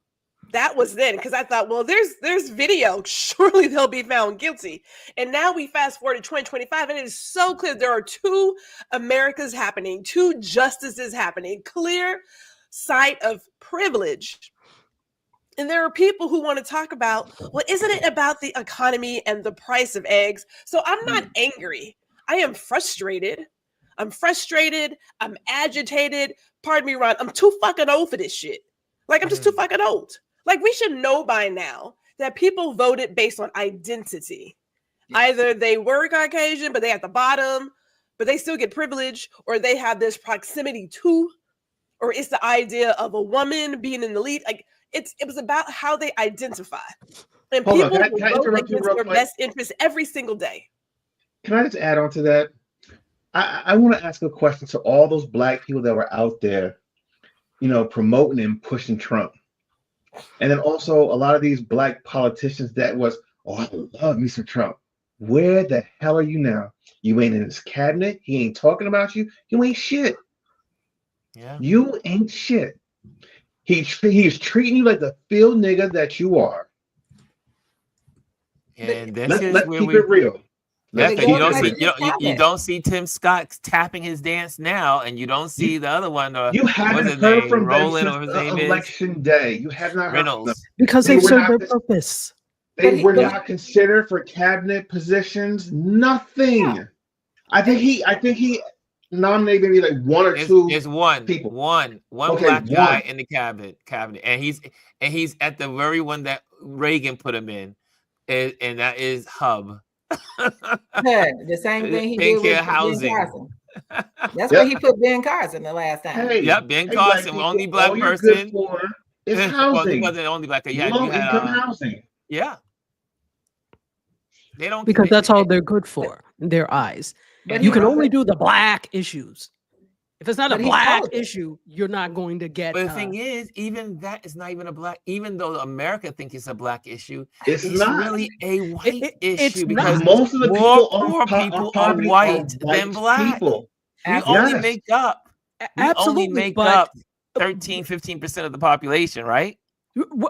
That was then, because I thought, well, there's video. Surely they'll be found guilty. And now we fast forward to 2025, and it is so clear there are two Americas happening, two justices happening, clear sight of privilege. And there are people who want to talk about, well, isn't it about the economy and the price of eggs? So I'm not angry. I am frustrated. I'm agitated. Pardon me, Ron. I'm too fucking old for this shit. Like, I'm just too fucking old. Like, we should know by now that people voted based on identity. Either they were Caucasian, but they at the bottom, but they still get privilege, or they have this proximity to, or it's the idea of a woman being in the lead. Like, it was about how they identify. And people vote against their best interest every single day. Can I just add on to that? I want to ask a question to all those Black people that were out there, you know, promoting and pushing Trump. And then also a lot of these Black politicians that was, oh, I love me some Trump. Where the hell are you now? You ain't in his cabinet. He ain't talking about you. You ain't shit. Yeah. You ain't shit. He's treating you like the field nigga that you are. And let's keep it real. You don't see Tim Scott tapping his dance now, and you don't see the other one. You haven't heard from them since election day. You have not heard from them. Because they serve their purpose. They were not considered for cabinet positions. Nothing. Yeah. I think he nominated maybe like one or two. There's one people. One Black guy in the cabinet, and he's at the very one that Reagan put him in, and that is Hub. The same thing he did with housing. Ben Carson. That's where he put Ben Carson the last time. Ben Carson, only Black person. It's housing. Well, he wasn't the only Black guy. Low income housing. Yeah. They don't, because that's all they're good for in their eyes. But you can only do the Black issues. If it's not a Black issue, you're not going to get. But the thing is, even that is not even a Black. Even though America thinks it's a Black issue, it's not really a white issue because most of the more poor people are white than Black. People. We only make up. Only make up 13-15% of the population, right?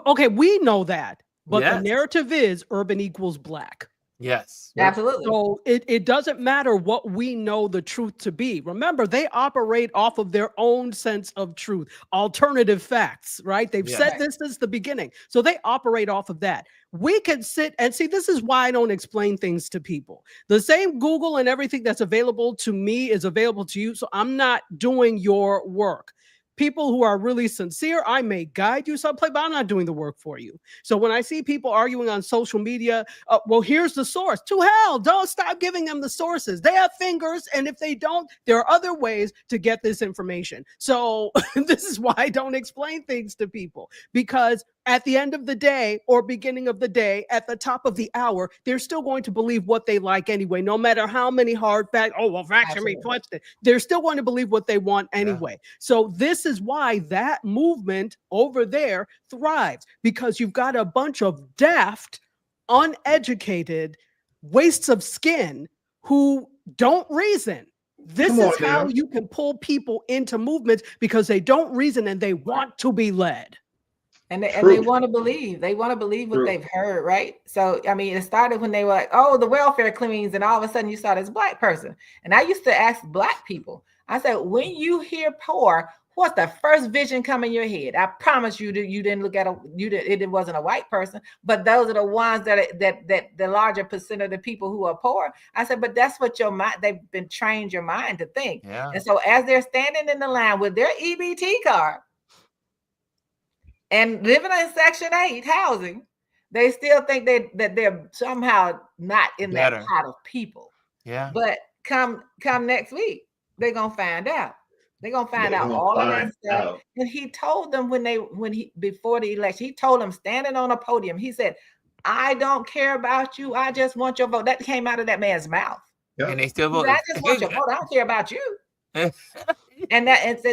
Okay, we know that, but the narrative is urban equals Black. Yes, absolutely. So it doesn't matter what we know the truth to be. Remember, they operate off of their own sense of truth, alternative facts, right? They've said this since the beginning. So they operate off of that. We can sit and see, this is why I don't explain things to people. The same Google and everything that's available to me is available to you. So I'm not doing your work. People who are really sincere, I may guide you someplace, but I'm not doing the work for you. So when I see people arguing on social media, well, here's the source. To hell, don't stop giving them the sources. They have fingers, and if they don't, there are other ways to get this information. So this is why I don't explain things to people, because at the end of the day or beginning of the day, at the top of the hour, they're still going to believe what they like anyway, no matter how many hard facts. Oh, well, facts can be twisted. They're still going to believe what they want anyway. So this is why that movement over there thrives, because you've got a bunch of daft, uneducated wastes of skin who don't reason. This is how you can pull people into movements, because they don't reason and they want to be led. And they want to believe. They want to believe what they've heard, right? So, I mean, it started when they were like, oh, the welfare queens, and all of a sudden you saw this Black person. And I used to ask Black people, I said, when you hear poor, what's the first vision come in your head? I promise you that you didn't look at it wasn't a white person, but those are the ones that the larger percent of the people who are poor. I said, but that's what your mind, they've been trained your mind to think. Yeah. And so as they're standing in the line with their EBT card, and living in Section 8 housing, they still think that they're somehow not in that pot of people. Yeah. But come next week, they're gonna find out. They're gonna find out all of that stuff. And he told them before the election, he told them standing on a podium, he said, I don't care about you. I just want your vote. That came out of that man's mouth. Yep. And they still vote. I just want your vote. I don't care about you. and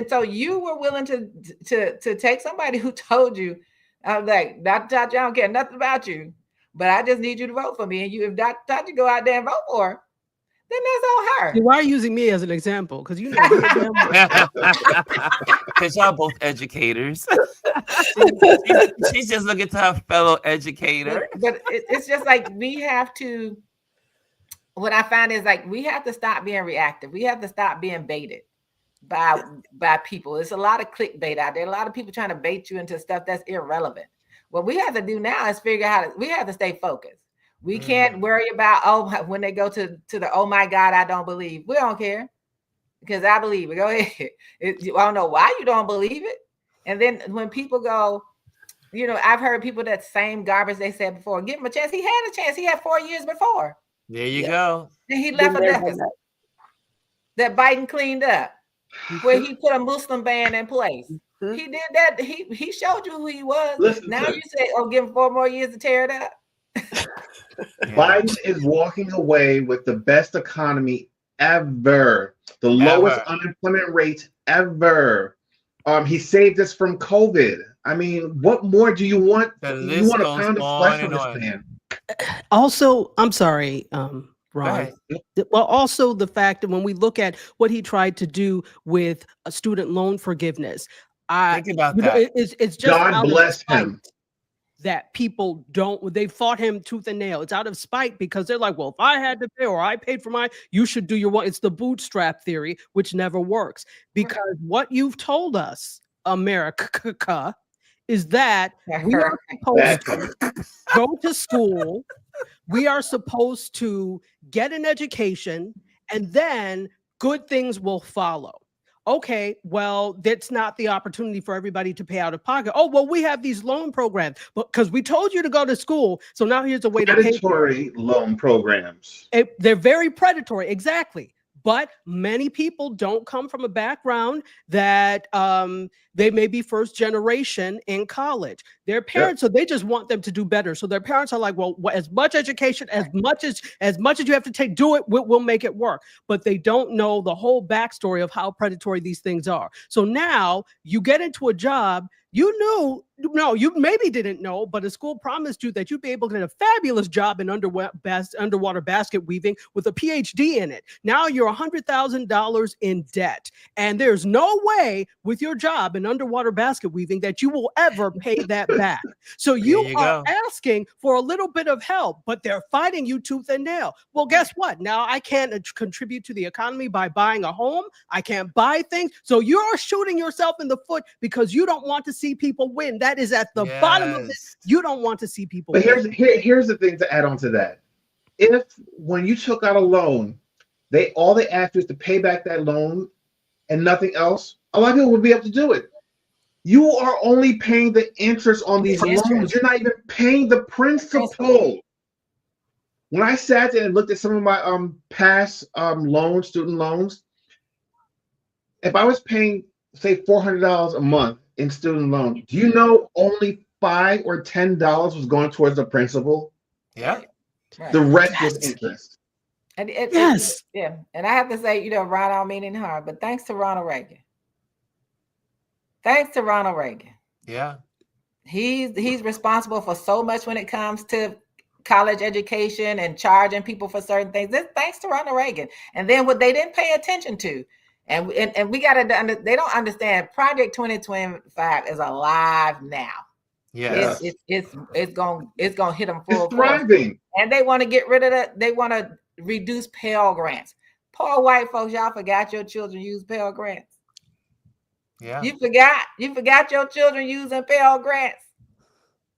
so you were willing to take somebody who told you, I'm like, Dr. Tachi, I don't care nothing about you, but I just need you to vote for me. And if Dr. Tachi go out there and vote for her, then that's on her. Why are you using me as an example? Because you know, because y'all both educators. She's just looking to her fellow educator. But it's just like we have to. What I find is like we have to stop being reactive. We have to stop being baited by people. There's a lot of clickbait out there. A lot of people trying to bait you into stuff that's irrelevant. What we have to do now is figure out we have to stay focused. We can't worry about when they go to the oh my God, I don't believe. We don't care because I believe it. Go ahead. I don't know why you don't believe it. And then when people go, you know, I've heard people that same garbage they said before. Give him a chance. He had a chance. He had 4 years before. There you go. And he left a deficit that Biden cleaned up, where he put a Muslim ban in place. He did that. He showed you who he was. Now you say, oh, give him 4 more years to tear it up. Biden is walking away with the best economy ever, the lowest unemployment rate ever. He saved us from COVID. I mean, what more do you want? You want a pound of flesh on this man. Also, I'm sorry, Ron. Well, also the fact that when we look at what he tried to do with a student loan forgiveness, think about that. It's just God bless him. That people they fought him tooth and nail. It's out of spite because they're like, well, if I had to pay or I paid for mine, you should do your one. It's the bootstrap theory, which never works because what you've told us, America, is that we are supposed to go to school. We are supposed to get an education and then good things will follow. Okay, well, that's not the opportunity for everybody to pay out of pocket. Oh, well, we have these loan programs, but because we told you to go to school, so now here's a way to pay. Predatory loan programs. They're very predatory, exactly. But many people don't come from a background that they may be first generation in college. Their parents, so they just want them to do better. So their parents are like, well, as much education, as much as you have to take, do it, we'll make it work. But they don't know the whole backstory of how predatory these things are. So now you get into a job, you maybe didn't know, but a school promised you that you'd be able to get a fabulous job in underwater basket weaving with a PhD in it. Now you're $100,000 in debt. And there's no way with your job in underwater basket weaving that you will ever pay that back. So you are asking for a little bit of help, but they're fighting you tooth and nail. Well, guess what? Now I can't contribute to the economy by buying a home. I can't buy things. So you're shooting yourself in the foot because you don't want to see people win. That is at the bottom of it. You don't want to see people win. But here's the thing to add on to that. If when you took out a loan, all they asked you is to pay back that loan and nothing else, a lot of people would be able to do it. You are only paying the interest on these loans. You're not even paying the principal. When I sat there and looked at some of my past loans, student loans, if I was paying, say, $400 a month in student loan, do you know only $5 or $10 was going towards the principal? Yeah. The rest was interest. And and I have to say, Ron, I don't mean any harm, but thanks to Ronald Reagan. Thanks to Ronald Reagan. Yeah. He's responsible for so much when it comes to college education and charging people for certain things. Thanks to Ronald Reagan. And then what they didn't pay attention to, and we got to, they don't understand, Project 2025 is alive now. Yeah, it's gonna hit them full force. Thriving. And they want to get rid of that. They want to reduce Pell Grants. Poor white folks, y'all forgot your children use Pell Grants. Yeah, you forgot your children using Pell Grants.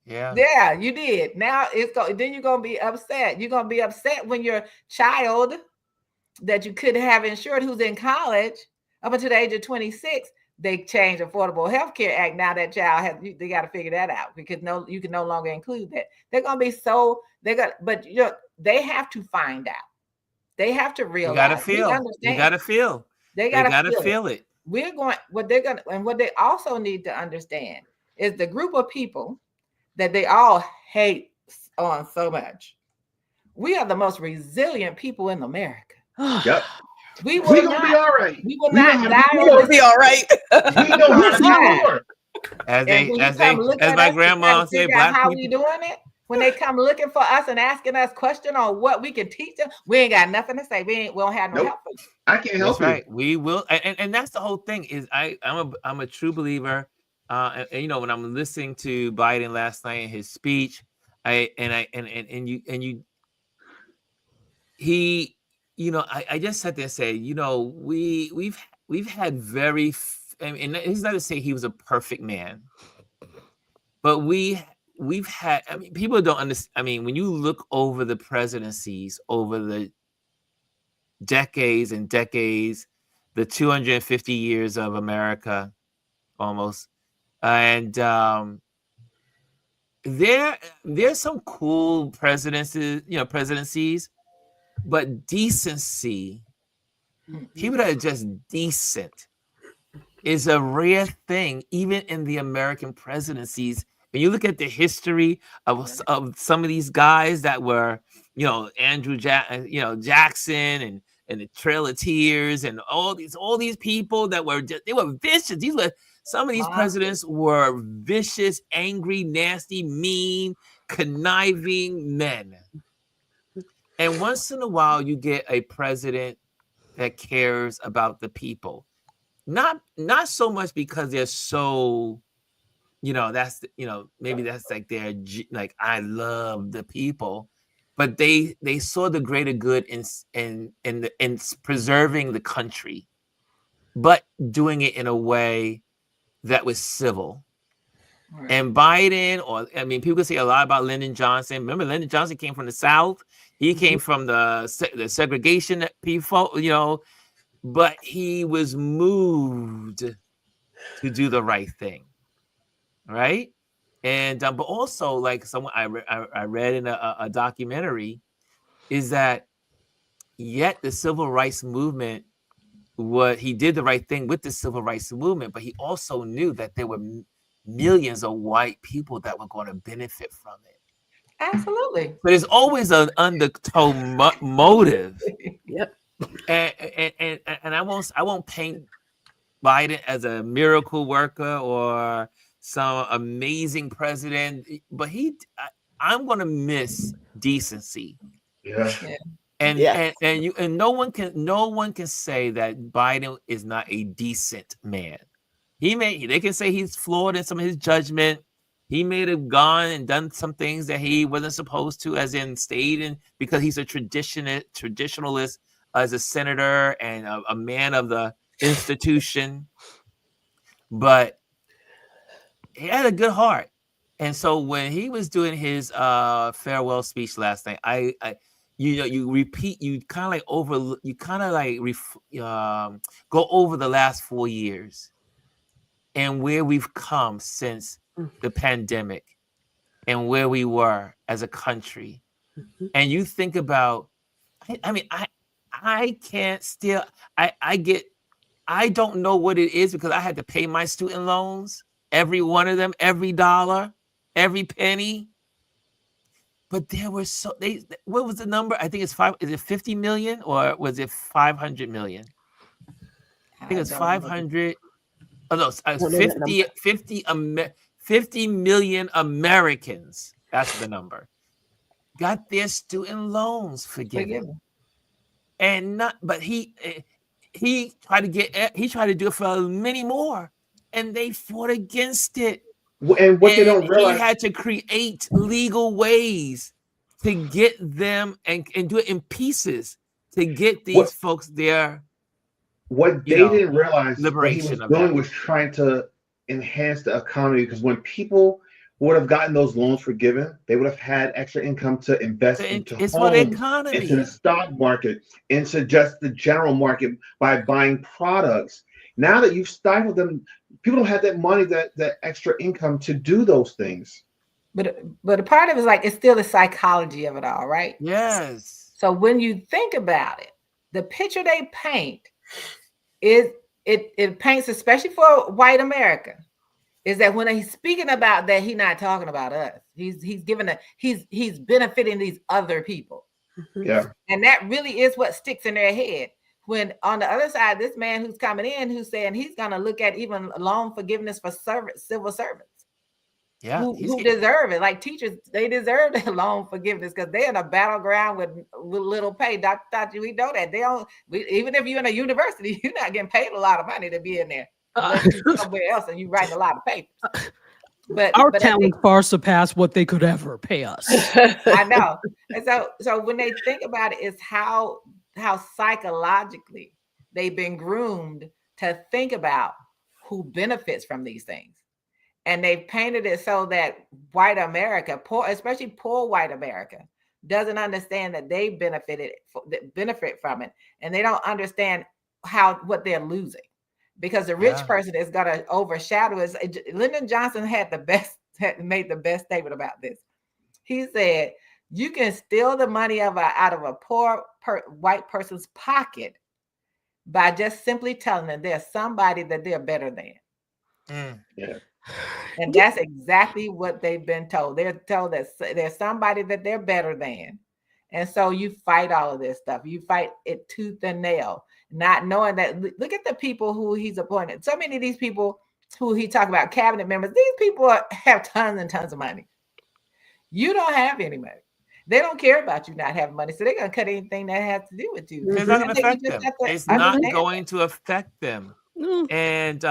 Yeah, you did. Now then you're gonna be upset. You're gonna be upset when your child that you could have insured who's in college up until the age of 26, they changed Affordable Health Care Act. Now that child they got to figure that out because you can no longer include that. They're gonna be but they have to find out. They have to realize. You gotta feel. They gotta feel it. What they also need to understand is the group of people that they all hate on so much. We are the most resilient people in America. Yep. We will not be all right. We will not die. We will be all right. We know how to be more. As my grandma said, black how people. we doing it? When they come looking for us and asking us questions on what we can teach them, we ain't got nothing to say. We don't have no help. I can't help you. Right. We will, and that's the whole thing. Is I'm a true believer. And when I'm listening to Biden last night in his speech, I just sat there and said, we've had very, and he's not to say he was a perfect man, but we've had, people don't understand. When you look over the presidencies over the decades and decades, the 250 years of America almost, and there's some cool presidencies, but decency, people that are just decent, is a rare thing, even in the American presidencies. When you look at the history of some of these guys that were, Andrew Jackson and the Trail of Tears and all these people that were they were vicious. Some of these presidents were vicious, angry, nasty, mean, conniving men. And once in a while, you get a president that cares about the people. Not so much because they're so, that's maybe that's like their I love the people, but they saw the greater good in preserving the country, but doing it in a way that was civil. Right. And Biden, people can say a lot about Lyndon Johnson. Remember, Lyndon Johnson came from the South. He came from the segregation people, but he was moved to do the right thing, right? And but also, like someone I read in a documentary, is that yet the civil rights movement, he did the right thing with the civil rights movement, but he also knew that there were millions of white people that were going to benefit from it. Absolutely. But there's always an undertow motive. Yep. And I won't paint Biden as a miracle worker or some amazing president, but I'm going to miss decency. Yeah. And no one can say that Biden is not a decent man. They can say he's flawed in some of his judgment. He may have gone and done some things that he wasn't supposed to, as in stayed in, because he's a traditionalist as a senator and a man of the institution. But he had a good heart. And so when he was doing his farewell speech last night, you go over the last 4 years and where we've come since the pandemic and where we were as a country. Mm-hmm. And you think about, I can't still, I don't know what it is because I had to pay my student loans, every one of them, every dollar, every penny. But there were what was the number? I think it's is it 50 million or was it 500 million? I think it's 500. Oh, no, 50 million Americans. That's the number. Got their student loans forgiven. But he tried to do it for many more, and they fought against it. And what they don't realize, he had to create legal ways to get them and do it in pieces to get these folks their. What they didn't realize, what he was liberation of doing that. was trying to enhance the economy, because when people would have gotten those loans forgiven, they would have had extra income to invest into It's for the homes, economy, into the stock market, into just the general market by buying products. Now that you've stifled them, people don't have that money, that extra income to do those things. But a part of it is like, it's still the psychology of it all, right? Yes. So when you think about it, the picture they paint is it paints, especially for white America, is that when he's speaking about that, he's not talking about us. He's benefiting these other people. Yeah. And that really is what sticks in their head. When on the other side, this man who's coming in, who's saying he's going to look at even loan forgiveness for civil servants. Yeah, who deserve it. Like teachers, they deserve their loan forgiveness because they're in a battleground with little pay. Dr. Tachi, we know that. Even if you're in a university, you're not getting paid a lot of money to be in there. Unless you're somewhere else and you writing a lot of papers. But our talent far surpassed what they could ever pay us. I know. And so when they think about it, it's how psychologically they've been groomed to think about who benefits from these things. And they've painted it so that white America, especially poor white America, doesn't understand that they benefit from it. And they don't understand what they're losing. Because the rich person is going to overshadow it. Lyndon Johnson made the best statement about this. He said, you can steal the money out of a poor white person's pocket by just simply telling them there's somebody that they're better than. Yeah. And that's exactly what they've been told. They're told that there's somebody that they're better than. And so you fight all of this stuff. You fight it tooth and nail, not knowing that. Look at the people who he's appointed. So many of these people who he talked about, cabinet members, these people have tons and tons of money. You don't have any money. They don't care about you not having money. So they're going to cut anything that has to do with you. It's not going to affect them. It's not going to affect them. And,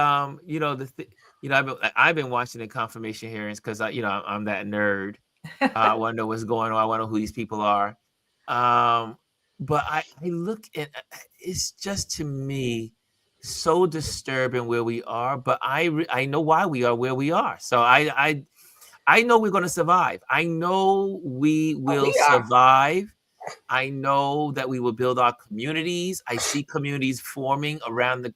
I've been watching the confirmation hearings because, I'm that nerd. I want to know what's going on. I want to know who these people are. But I look at, it's just, to me, so disturbing where we are. But I know why we are where we are. So I know we're going to survive. I know we will survive. I know that we will build our communities. I see communities forming around the,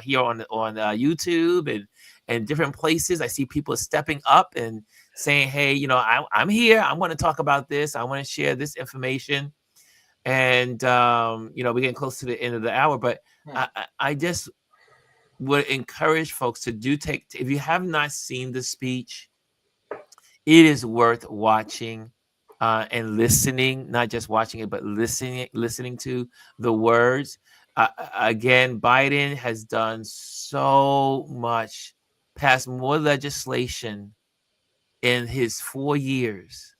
here on YouTube and different places. I see people stepping up and saying, hey, I'm here. I want to talk about this. I want to share this information. And, we're getting close to the end of the hour, but I just would encourage folks to if you have not seen the speech, it is worth watching. And listening, not just watching it, but listening to the words. Again, Biden has done so much, passed more legislation in his 4 years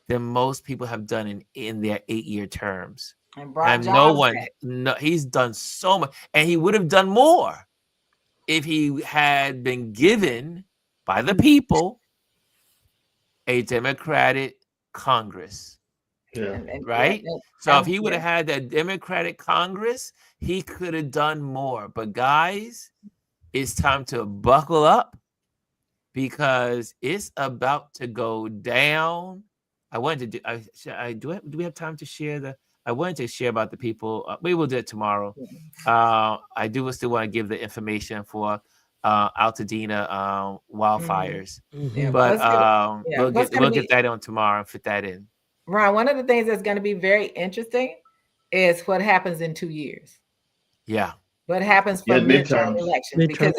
than most people have done in their 8-year terms. And he's done so much, and he would have done more if he had been given by the people a Democratic Congress. Right? So if he would have had that Democratic Congress, he could have done more. But guys, it's time to buckle up because it's about to go down. I wanted to do we have time to share I wanted to share about the people. We will do it tomorrow. I do still want to give the information for Altadena wildfires. But we'll get that on tomorrow and fit that in. Ron, one of the things that's going to be very interesting is what happens in 2 years. Yeah. What happens for midterm elections. Because,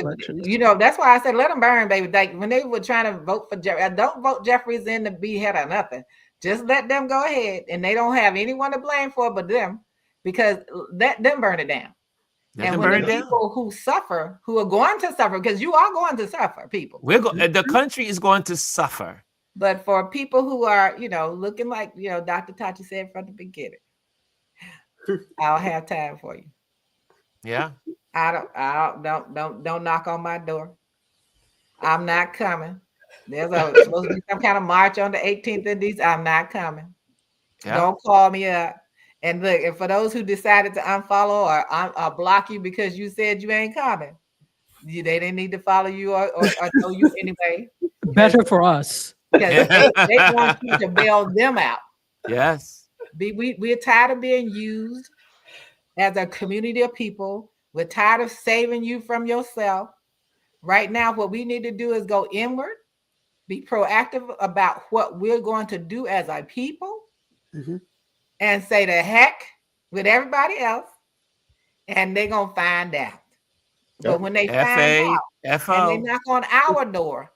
that's why I said, let them burn, baby. Like when they were trying to vote for Jeffries, don't vote Jeffries in to be head or nothing. Just let them go ahead. And they don't have anyone to blame for but them, because let them burn it down. And when the people who suffer, who are going to suffer, because you are going to suffer, people. The country is going to suffer. But for people who are, looking like, Dr. Tachi said from the beginning, I'll have time for you. Yeah. Don't knock on my door. I'm not coming. There's supposed to be some kind of march on the 18th in DC. I'm not coming. Yeah. Don't call me up. And look, and for those who decided to unfollow or block you because you said you ain't coming, they didn't need to follow you or know you anyway. Better for us. Because they want you to bail them out. Yes. We're tired of being used as a community of people. We're tired of saving you from yourself. Right now, what we need to do is go inward, be proactive about what we're going to do as a people, and say the heck with everybody else, and they're going to find out. But when they find out and they knock on our door,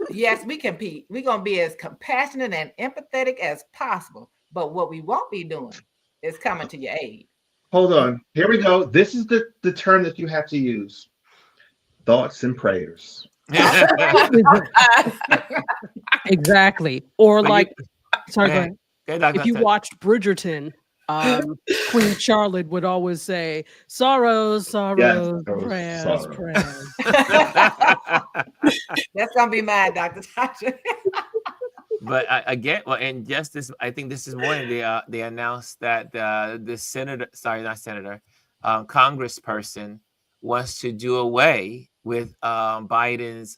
yes, we compete. We're going to be as compassionate and empathetic as possible. But what we won't be doing is coming to your aid. Hold on. Here we go. This is the term that you have to use. Thoughts and prayers. Exactly. Or sorry, go ahead. If you watched Bridgerton, Queen Charlotte would always say, sorrows, prayers. That's going to be mine, Dr. Tasha. But again, and just this, I think this is morning, they announced that the congressperson wants to do away with Biden's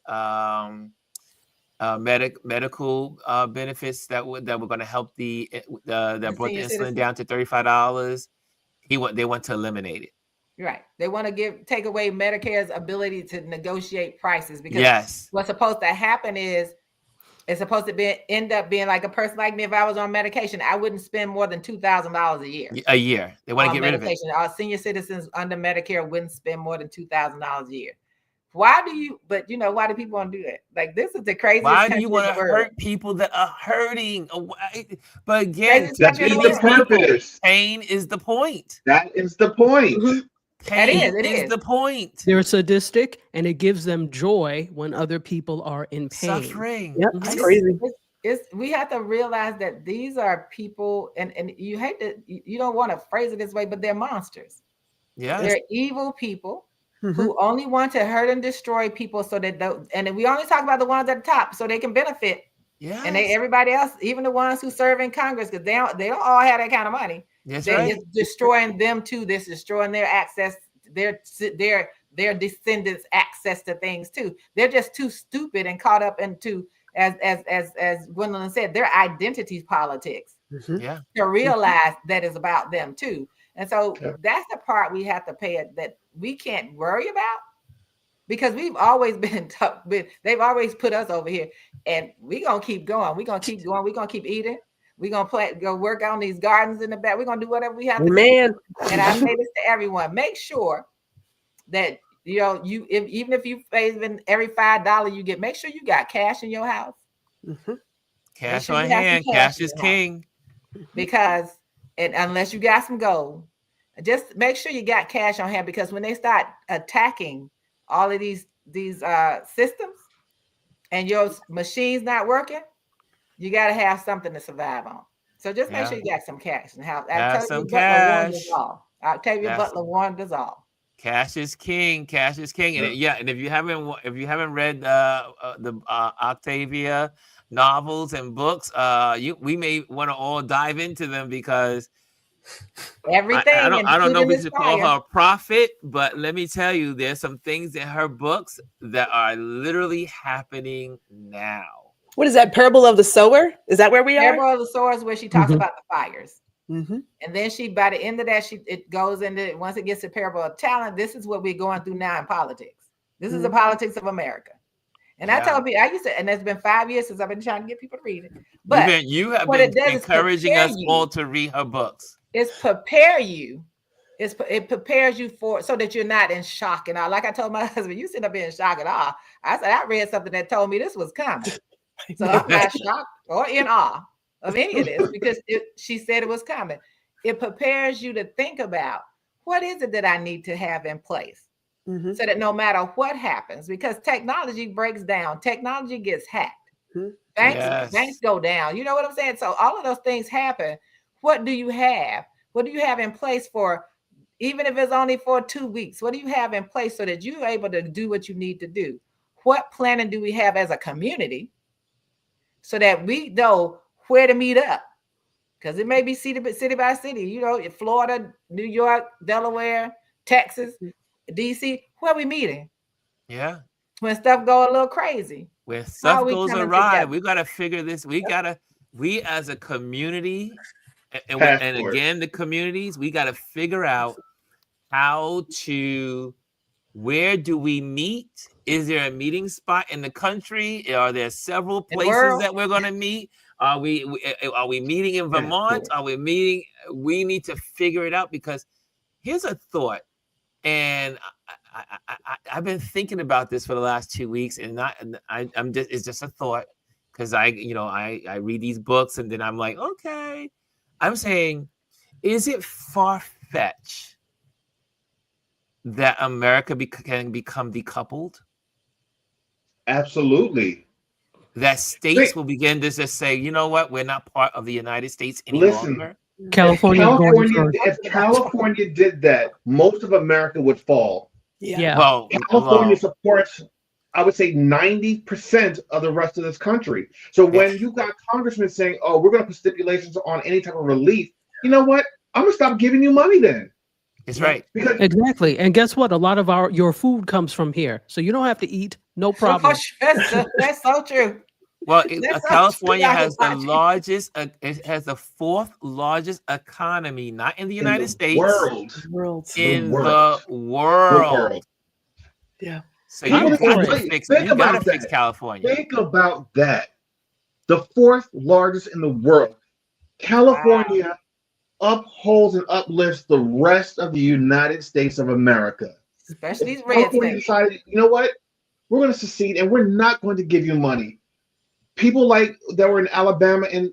medical benefits that were going to help that brought the insulin down to $35. They want to eliminate it. Right. They want to take away Medicare's ability to negotiate prices, because what's supposed to happen is it's supposed to end up being like a person like me. If I was on medication, I wouldn't spend more than $2,000 a year. A year. They want to get rid of it. Our senior citizens under Medicare wouldn't spend more than $2,000 a year. Why do people want to do that? Like, this is the craziest. Why do you want to hurt people that are hurting? But again, pain is the point. That is the point. It is the point. They're sadistic, and it gives them joy when other people are in pain. Suffering. Yep, it's crazy. We have to realize that these are people, and you don't want to phrase it this way, but they're monsters. Yeah, they're evil people who only want to hurt and destroy people, so that and we only talk about the ones at the top, so they can benefit. Yeah, and everybody else, even the ones who serve in Congress, because they don't all have that kind of money. They're destroying them too. They're destroying their access, their descendants' access to things too. They're just too stupid and caught up into, as Gwendolyn said, their identity politics. To realize that it's about them too. And so that's the part we have to pay that we can't worry about, because we've always been tough. They've always put us over here, and we're gonna keep going. We're gonna keep going. We're gonna keep eating. We're gonna go work on these gardens in the back. We're gonna do whatever we have to do. And I say this to everyone: make sure that even if you saving every $5 you get, make sure you got cash in your house. Cash on hand. Cash is king. Because unless you got some gold, just make sure you got cash on hand. Because when they start attacking all of these systems and your machine's not working, you got to have something to survive on. So just make sure you got some cash and have some cash. Octavia Butler warned us all. Cash is king. Cash is king. And and if you haven't read the Octavia novels and books, we may want to all dive into them, because everything. I don't know if we should call her a prophet, but let me tell you, there's some things in her books that are literally happening now. What is that? Parable of the Sower? Is that where we are? Parable of the Sower is where she talks about the fires. And then by the end of that, it goes into, once it gets to parable of talent, this is what we're going through now in politics. This is the politics of America. And I told people, and it's been 5 years since I've been trying to get people to read it. But you have been encouraging us all to read her books. It prepares you so that you're not in shock and all. Like I told my husband, you sit up in shock and awe. I said, I read something that told me this was coming. So I'm not shocked or in awe of any of this, because she said it was coming. It prepares you to think about, what is it that I need to have in place so that no matter what happens, because technology breaks down, technology gets hacked, banks go down. You know what I'm saying? So all of those things happen. What do you have? What do you have in place for, even if it's only for 2 weeks? What do you have in place so that you're able to do what you need to do? What planning do we have as a community so that we know where to meet up. Because it may be city by city, you know, in Florida, New York, Delaware, Texas, DC, where we meeting? Yeah. When stuff go a little crazy. When stuff goes awry, we got to figure this. We as a community, and again, the communities, we got to figure out where do we meet? Is there a meeting spot in the country? Are there several places that we're going to meet? Are we meeting in Vermont? Are we meeting? We need to figure it out, because here's a thought, and I've been thinking about this for the last 2 weeks, and it's just a thought, because I read these books and then I'm like, okay, I'm saying, is it far-fetched that America can become decoupled? Absolutely. That states will begin to just say, you know what, we're not part of the United States any longer. If California did that, most of America would fall. Yeah. Well, California supports, I would say, 90% of the rest of this country. So when you got congressmen saying, oh, we're going to put stipulations on any type of relief, you know what? I'm going to stop giving you money then. It's right. Exactly. And guess what? A lot of your food comes from here. So you don't have to eat. No problem. That's so true. Well, California has the largest, it has the 4th largest economy, not in the United States. In the world. Yeah. So you got to fix California. Think about that. The 4th largest in the world. California upholds and uplifts the rest of the United States of America. Especially these red states. Decided, you know what? We're going to secede and we're not going to give you money. People like that were in Alabama and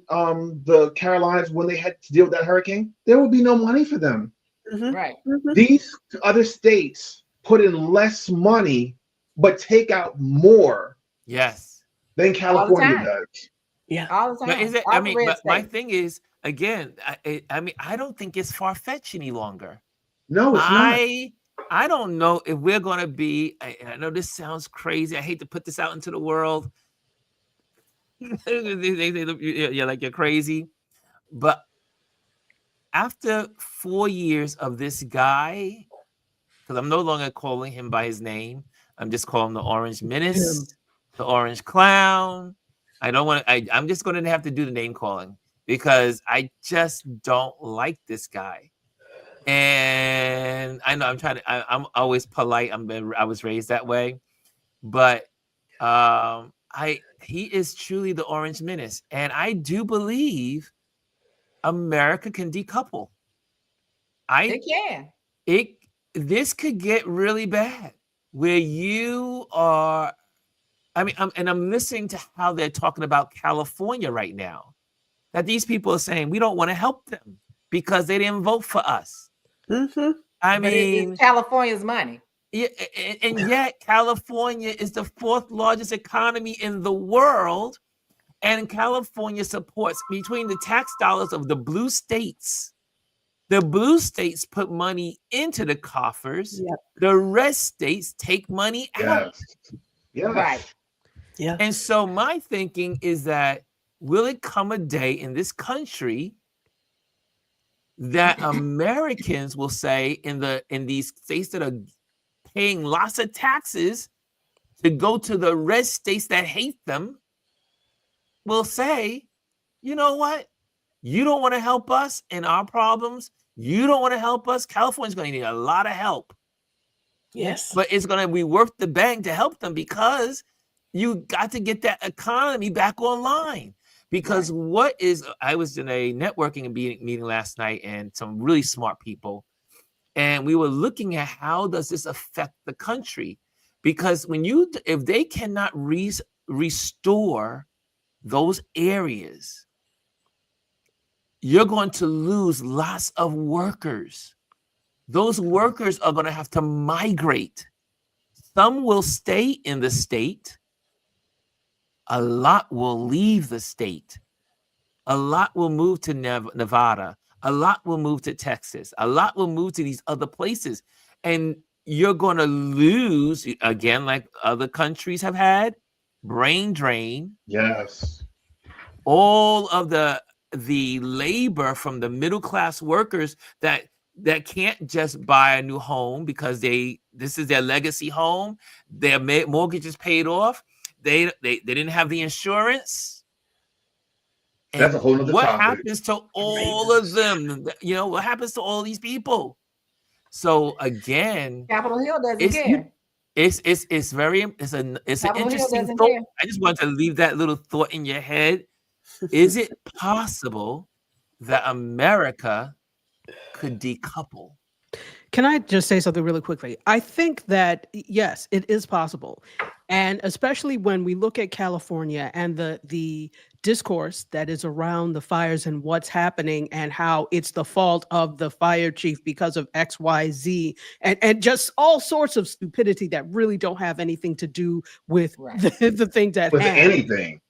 the Carolinas, when they had to deal with that hurricane, there would be no money for them. Mm-hmm. Right. Mm-hmm. These other states put in less money, but take out more. Yes. Than California does. Yeah. All the time. But my thing is, again, I don't think it's far-fetched any longer. No, it's not. I don't know if we're going to be, I know this sounds crazy. I hate to put this out into the world. You're like, you're crazy. But after 4 years of this guy, because I'm no longer calling him by his name, I'm just calling him the Orange Menace, the Orange Clown. I'm just going to have to do the name calling, because I just don't like this guy. And I know I'm always polite. I was raised that way, but he is truly the Orange Menace, and I do believe America can decouple. It can. This could get really bad, where you are. I'm listening to how they're talking about California right now. That these people are saying we don't want to help them because they didn't vote for us. Mm-hmm. It's California's money. Yeah, and yet California is the 4th largest economy in the world, and California supports, between the tax dollars of the blue states. The blue states put money into the coffers. Yep. The red states take money out. Yeah. Right. Yeah. And so my thinking is that, will it come a day in this country that Americans will say, in these states that are paying lots of taxes to go to the red states that hate them, will say, you know what? You don't want to help us in our problems. You don't want to help us. California's going to need a lot of help. Yes. But it's going to be worth the bang to help them, because you got to get that economy back online. Because I was in a networking meeting last night, and some really smart people, and we were looking at how does this affect the country? Because if they cannot restore those areas, you're going to lose lots of workers. Those workers are going to have to migrate. Some will stay in the state. A lot will leave the state. A lot will move to Nevada. A lot will move to Texas. A lot will move to these other places. And you're going to lose, again, like other countries have had, brain drain. Yes. all of the labor from the middle class workers that can't just buy a new home because this is their legacy home. Their mortgage is paid off. They didn't have the insurance. And that's a whole nother what topic. happens to all of them? You know, what happens to all these people? So again, Capitol Hill doesn't care. It's an interesting thought. I just want to leave that little thought in your head. Is it possible that America could decouple? Can I just say something really quickly? I think that, yes, it is possible. And especially when we look at California and the discourse that is around the fires and what's happening and how it's the fault of the fire chief because of X, Y, Z, and just all sorts of stupidity that really don't have anything to do with the things at hand. Anything.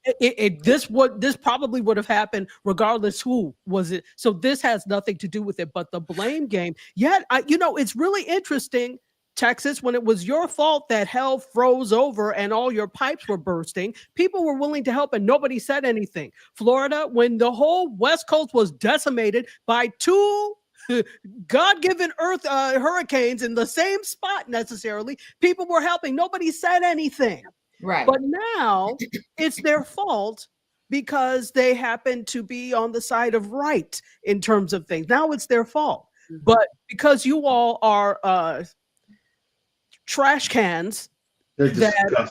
This probably would have happened regardless who was it. So this has nothing to do with it, but the blame game. Yet, it's really interesting. Texas, when it was your fault that hell froze over and all your pipes were bursting, people were willing to help and nobody said anything. Florida, when the whole West Coast was decimated by two God-given earth hurricanes in the same spot necessarily, people were helping. Nobody said anything. Right. But now it's their fault because they happen to be on the side of right in terms of things. Now it's their fault. But because you all are trash cans that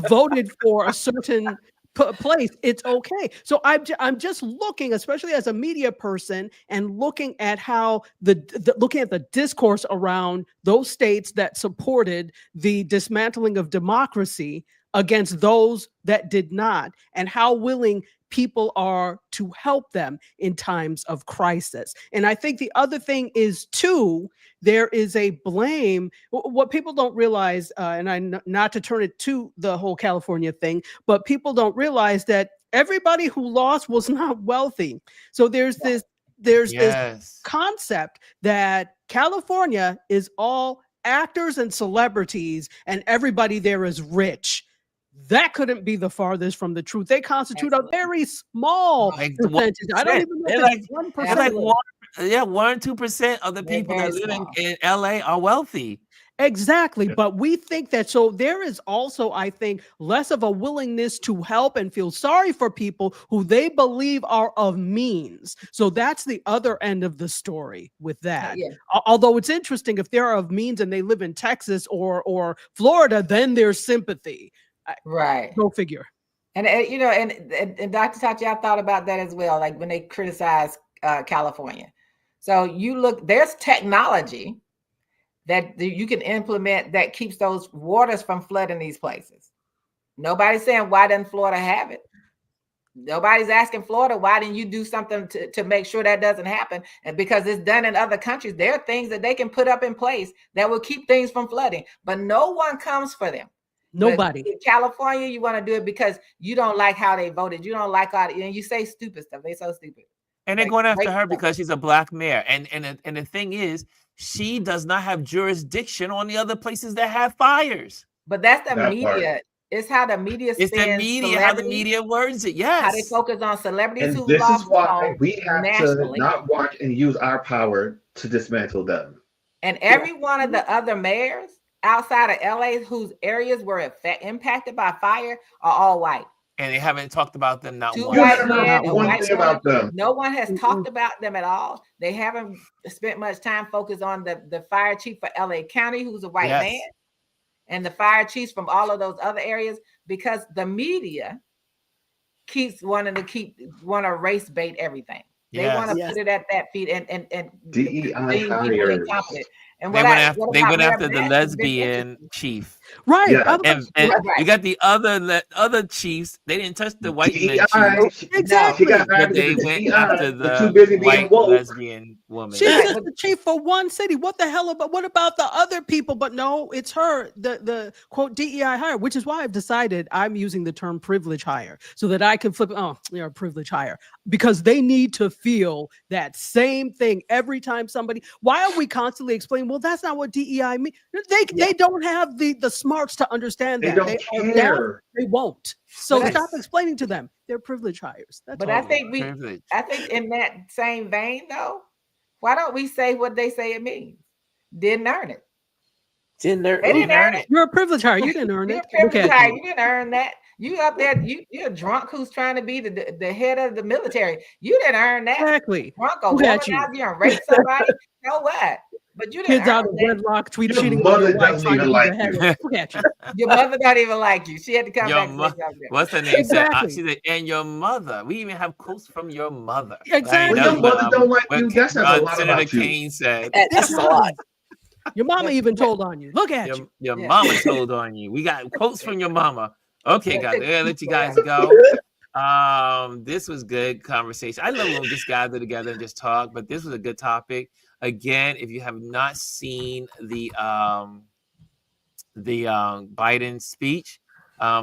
voted for a certain place, it's okay. So I'm just looking, especially as a media person, and looking at how looking at the discourse around those states that supported the dismantling of democracy against those that did not, and how willing people are to help them in times of crisis. And I think the other thing is too, there is a blame. What people don't realize, and not to turn it to the whole California thing, but people don't realize that everybody who lost was not wealthy. So there's this concept that California is all actors and celebrities and everybody there is rich. That couldn't be the farthest from the truth. They constitute a very small percentage. I don't even know if it's 1%. 1 or 2% of the people that live in LA are wealthy. Exactly. But we think that, so there is also, I think, less of a willingness to help and feel sorry for people who they believe are of means. So that's the other end of the story with that. Although it's interesting, if they're of means and they live in Texas or Florida, then there's sympathy. Right. Go figure. And and Dr. Tachi, I thought about that as well, like when they criticize California. So you look, there's technology that you can implement that keeps those waters from flooding these places. Nobody's saying, why doesn't Florida have it? Nobody's asking Florida, why didn't you do something to make sure that doesn't happen? And because it's done in other countries, there are things that they can put up in place that will keep things from flooding, but no one comes for them. Nobody. But in California, you want to do it because you don't like how they voted. You don't like how, and you say stupid stuff. They're so stupid. And they're going after her because she's a black mayor. And the thing is, she does not have jurisdiction on the other places that have fires. But that's the media. It's how the media spins. It's the media, how the media words it. Yes. How they focus on celebrities who this lost is why we have nationally. To not watch and use our power to dismantle them. And every one of the other mayors outside of LA whose areas were impacted by fire are all white. And they haven't talked about them. Not Two one. white men, one thing about them. No one has talked about them at all. They haven't spent much time focused on the fire chief for LA County, who's a white man, and the fire chiefs from all of those other areas, because the media keeps wanting to race bait everything. They want to put it at that feet and DEI hires. And they went after the lesbian chief, right? Yeah. And you got the other chiefs. They didn't touch the white men chief. Exactly. But they went after the white lesbian woman. She's just the chief for one city. What the hell about? What about the other people? But no, it's her. The quote DEI hire, which is why I've decided I'm using the term privilege hire so that I can flip. Oh, you're a privilege hire, because they need to feel that same thing every time somebody. Why are we constantly explaining well, that's not what DEI means. They don't have the smarts to understand that. They don't care. They won't. So stop explaining to them. They're privilege hires. That's but all. I think in that same vein, though, why don't we say what they say it means? Didn't earn it. Didn't earn it. You're a privilege hire. You didn't earn it. You're a privilege hire. You didn't earn that. You up there, you're a drunk who's trying to be the head of the military. You didn't earn that. Exactly. Drunk or womanizer, you and rape somebody. So what? But you didn't. Kids out of wedlock, cheating. Your mother doesn't even like you. Look at you. Your mother don't even like you. She had to come back. What's her name? Exactly. She said, and your mother. We even have quotes from your mother. Exactly. When your mother don't like you, that says a lot Senator about you. Kane said. That's a lot. Your mama even told on you. Look at you. Your mama told on you. We got quotes from your mama. Okay, guys, I gotta let you guys go. This was good conversation. I love when we just gather together and just talk, but this was a good topic. Again, if you have not seen the Biden speech,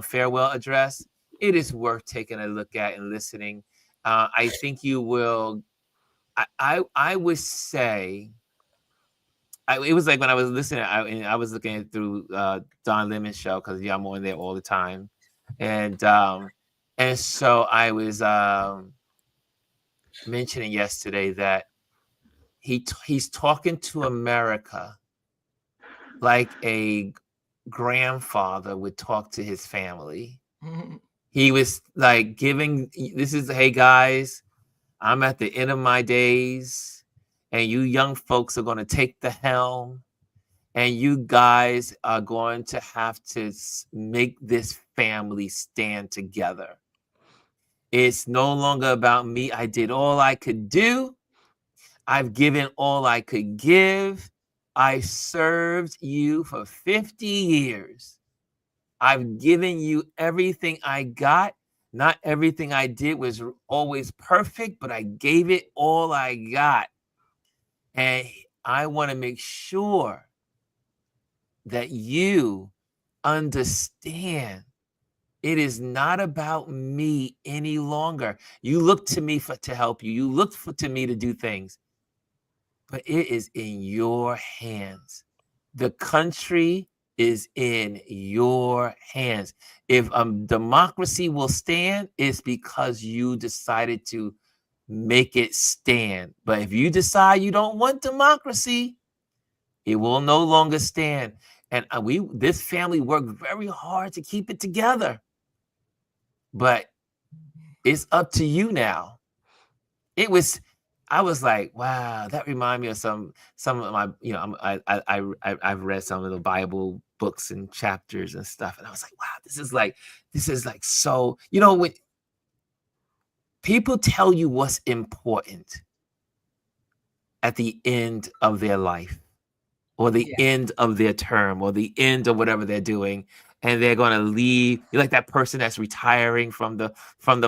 farewell address, it is worth taking a look at and listening. I think you will. I would say. It was like when I was listening, I was looking through Don Lemon's show because I'm on there all the time, and so I was mentioning yesterday that he's talking to America like a grandfather would talk to his family. Mm-hmm. He was like hey guys, I'm at the end of my days. And you young folks are going to take the helm, and you guys are going to have to make this family stand together. It's no longer about me. I did all I could do. I've given all I could give. I served you for 50 years. I've given you everything I got. Not everything I did was always perfect, but I gave it all I got. And I want to make sure that you understand it is not about me any longer. You look to me to help you. You look to me to do things. But it is in your hands. The country is in your hands. If democracy will stand, it's because you decided to make it stand. But if you decide you don't want democracy, it will no longer stand. And this family worked very hard to keep it together. But it's up to you now. I was like, wow, that reminded me of some of my, I've read some of the Bible books and chapters and stuff. And I was like, wow, this is like so, when people tell you what's important at the end of their life or the end of their term or the end of whatever they're doing, and they're going to leave. You're like that person that's retiring from the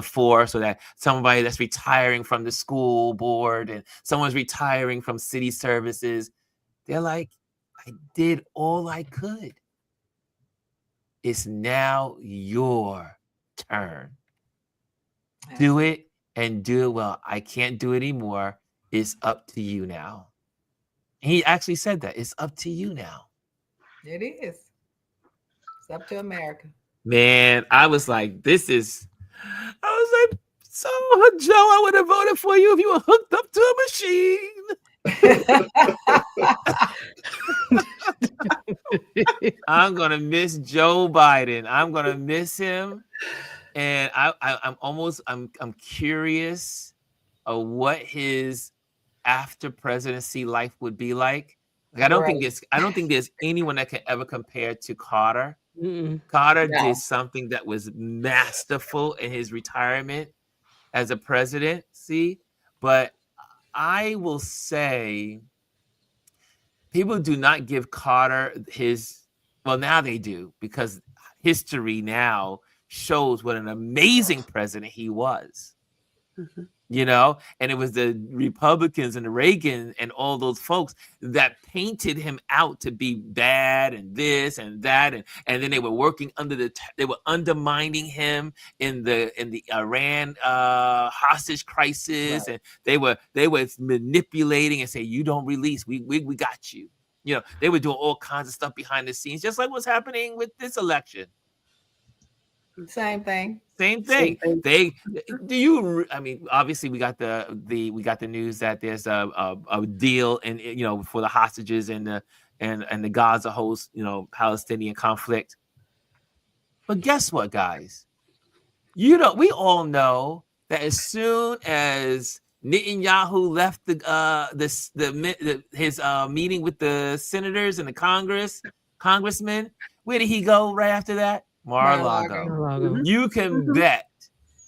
force, or that somebody that's retiring from the school board, and someone's retiring from city services. They're like, I did all I could. It's now your turn. Do it. And do it well. I can't do it anymore. It's up to you now. He actually said that. It's up to you now. It is. It's up to America. Man, I was like, so Joe, I would have voted for you if you were hooked up to a machine. I'm going to miss Joe Biden. I'm going to miss him. And I'm curious of what his after presidency life would be like. I don't think there's anyone that can ever compare to Carter. Mm-mm. Carter did something that was masterful in his retirement as a president. But I will say people do not give Carter now they do, because history now shows what an amazing president he was. Mm-hmm. And it was the Republicans and the Reagan and all those folks that painted him out to be bad and this and that, and then they were working they were undermining him in the Iran hostage crisis, right. And they were manipulating and say, you don't release, we got you. You know, they were doing all kinds of stuff behind the scenes, just like what's happening with this election. Same thing. Same thing. They do you? I mean, obviously, we got the news that there's a deal, and you know, for the hostages and the Gaza host, you know, Palestinian conflict. But guess what, guys? We all know that as soon as Netanyahu left his meeting with the senators and the congressmen, where did he go right after that? Mar-a-Lago. You can bet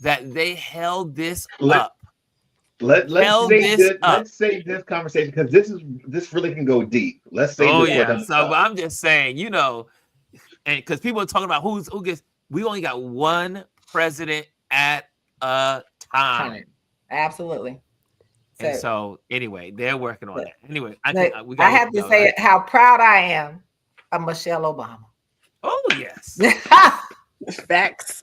that they held this up. Let's save this conversation because this really can go deep. Let's save this. So I'm just saying, you know, and because people are talking about who gets. We only got one president at a time. Absolutely. And so anyway, they're working on it. Anyway, I have to say how proud I am of Michelle Obama. Oh yes. Facts.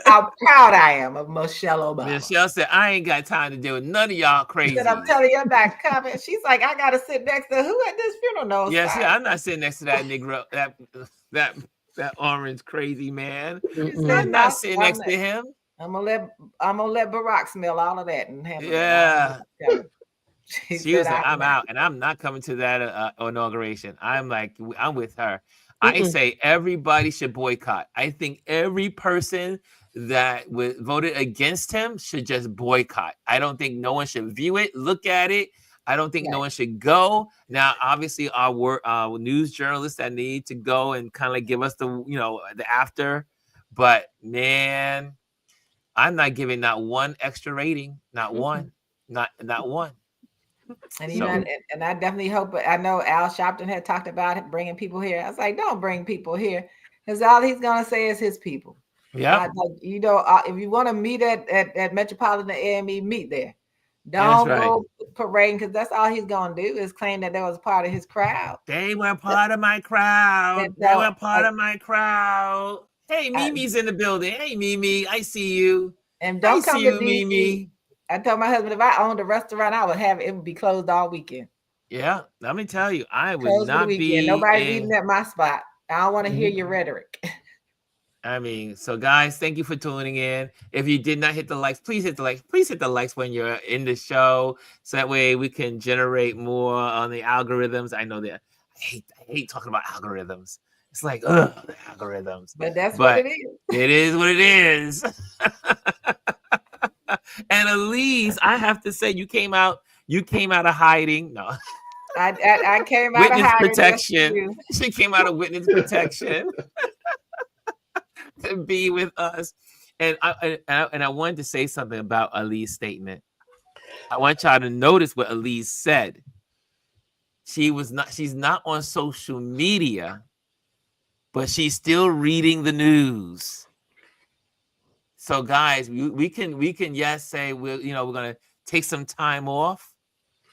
How proud I am of Michelle Obama. Michelle said, I ain't got time to deal with none of y'all crazy. Said, I'm telling you, I'm not coming. She's like, I gotta sit next to who at this funeral? No, yes, yeah, I'm not sitting next to that Negro, that orange crazy man. I'm not sitting next to him. I'm gonna let Barack smell all of that and have She was like, I'm out, and I'm not coming to that inauguration. I'm like, I'm with her. I say everybody should boycott. I think every person that voted against him should just boycott. I don't think no one should view it, look at it. I don't think no one should go. Now, obviously, our news journalists that need to go and kind of give us the after. But man, I'm not giving not one extra rating, not one, not one. And and I definitely hope. I know Al Sharpton had talked about bringing people here. I was like, don't bring people here, because all he's gonna say is his people. Yeah, if you want to meet at Metropolitan AME, meet there. Don't go parading, because that's all he's gonna do is claim that was part of his crowd. They were part of my crowd. They were part of my crowd. Hey, Mimi's in the building. Hey, Mimi, I see you. And don't come to Mimi. I told my husband if I owned a restaurant, I would have it would be closed all weekend. Yeah, let me tell you, I would not be. Nobody's eating at my spot. I don't want to hear your rhetoric. I mean, so guys, thank you for tuning in. If you did not hit the likes, please hit the likes. Please hit the likes when you're in the show, so that way we can generate more on the algorithms. I know that I hate talking about algorithms. It's like, the algorithms. But that's what it is. It is what it is. And Elise, I have to say, you came out of hiding. No. I came out witness of hiding. Protection. She came out of witness protection to be with us. And I wanted to say something about Ali's statement. I want y'all to notice what Elise said. She's not on social media, but she's still reading the news. So guys, we can yes say we're gonna take some time off,